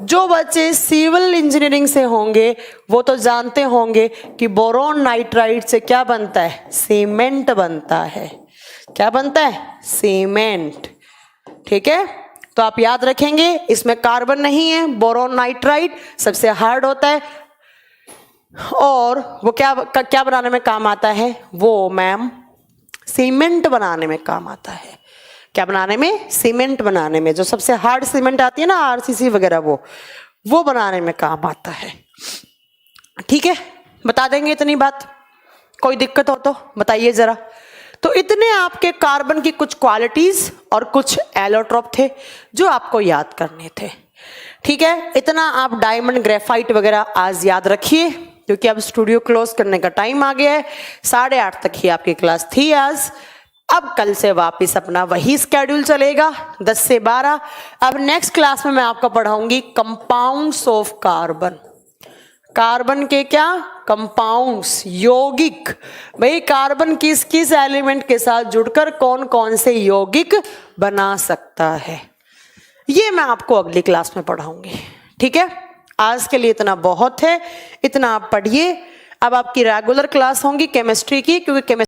जो बच्चे सिविल इंजीनियरिंग से होंगे वो तो जानते होंगे कि बोरोन नाइट्राइड से क्या बनता है? सीमेंट बनता है। क्या बनता है? सीमेंट। ठीक है, तो आप याद रखेंगे, इसमें कार्बन नहीं है, बोरोन नाइट्राइड सबसे हार्ड होता है, और वो क्या बनाने में काम आता है? वो मैम सीमेंट बनाने में काम आता है। क्या बनाने में? सीमेंट बनाने में। जो सबसे हार्ड सीमेंट आती है ना, RCC वगैरह, वो बनाने में काम आता है। ठीक है, बता देंगे इतनी बात। कोई दिक्कत हो तो बताइए जरा। तो इतने आपके कार्बन की कुछ क्वालिटीज और कुछ एलोट्रोप थे जो आपको याद करने थे। ठीक है, इतना आप डायमंड, ग्रेफाइट वगैरह आज याद रखिए, क्योंकि अब स्टूडियो क्लोज करने का टाइम आ गया है। 8:30 तक ही आपकी क्लास थी आज। अब कल से वापस अपना वही स्केड्यूल चलेगा 10 से 12। अब नेक्स्ट क्लास में मैं आपको पढ़ाऊंगी कंपाउंड्स ऑफ कार्बन। कार्बन के क्या? कंपाउंड्स, यौगिक। भाई कार्बन किस किस एलिमेंट के साथ जुड़कर कौन कौन से यौगिक बना सकता है, ये मैं आपको अगली क्लास में पढ़ाऊंगी। ठीक है, आज के लिए इतना बहुत है, इतना आप पढ़िए। अब आपकी रेगुलर क्लास होंगी केमिस्ट्री की, क्योंकि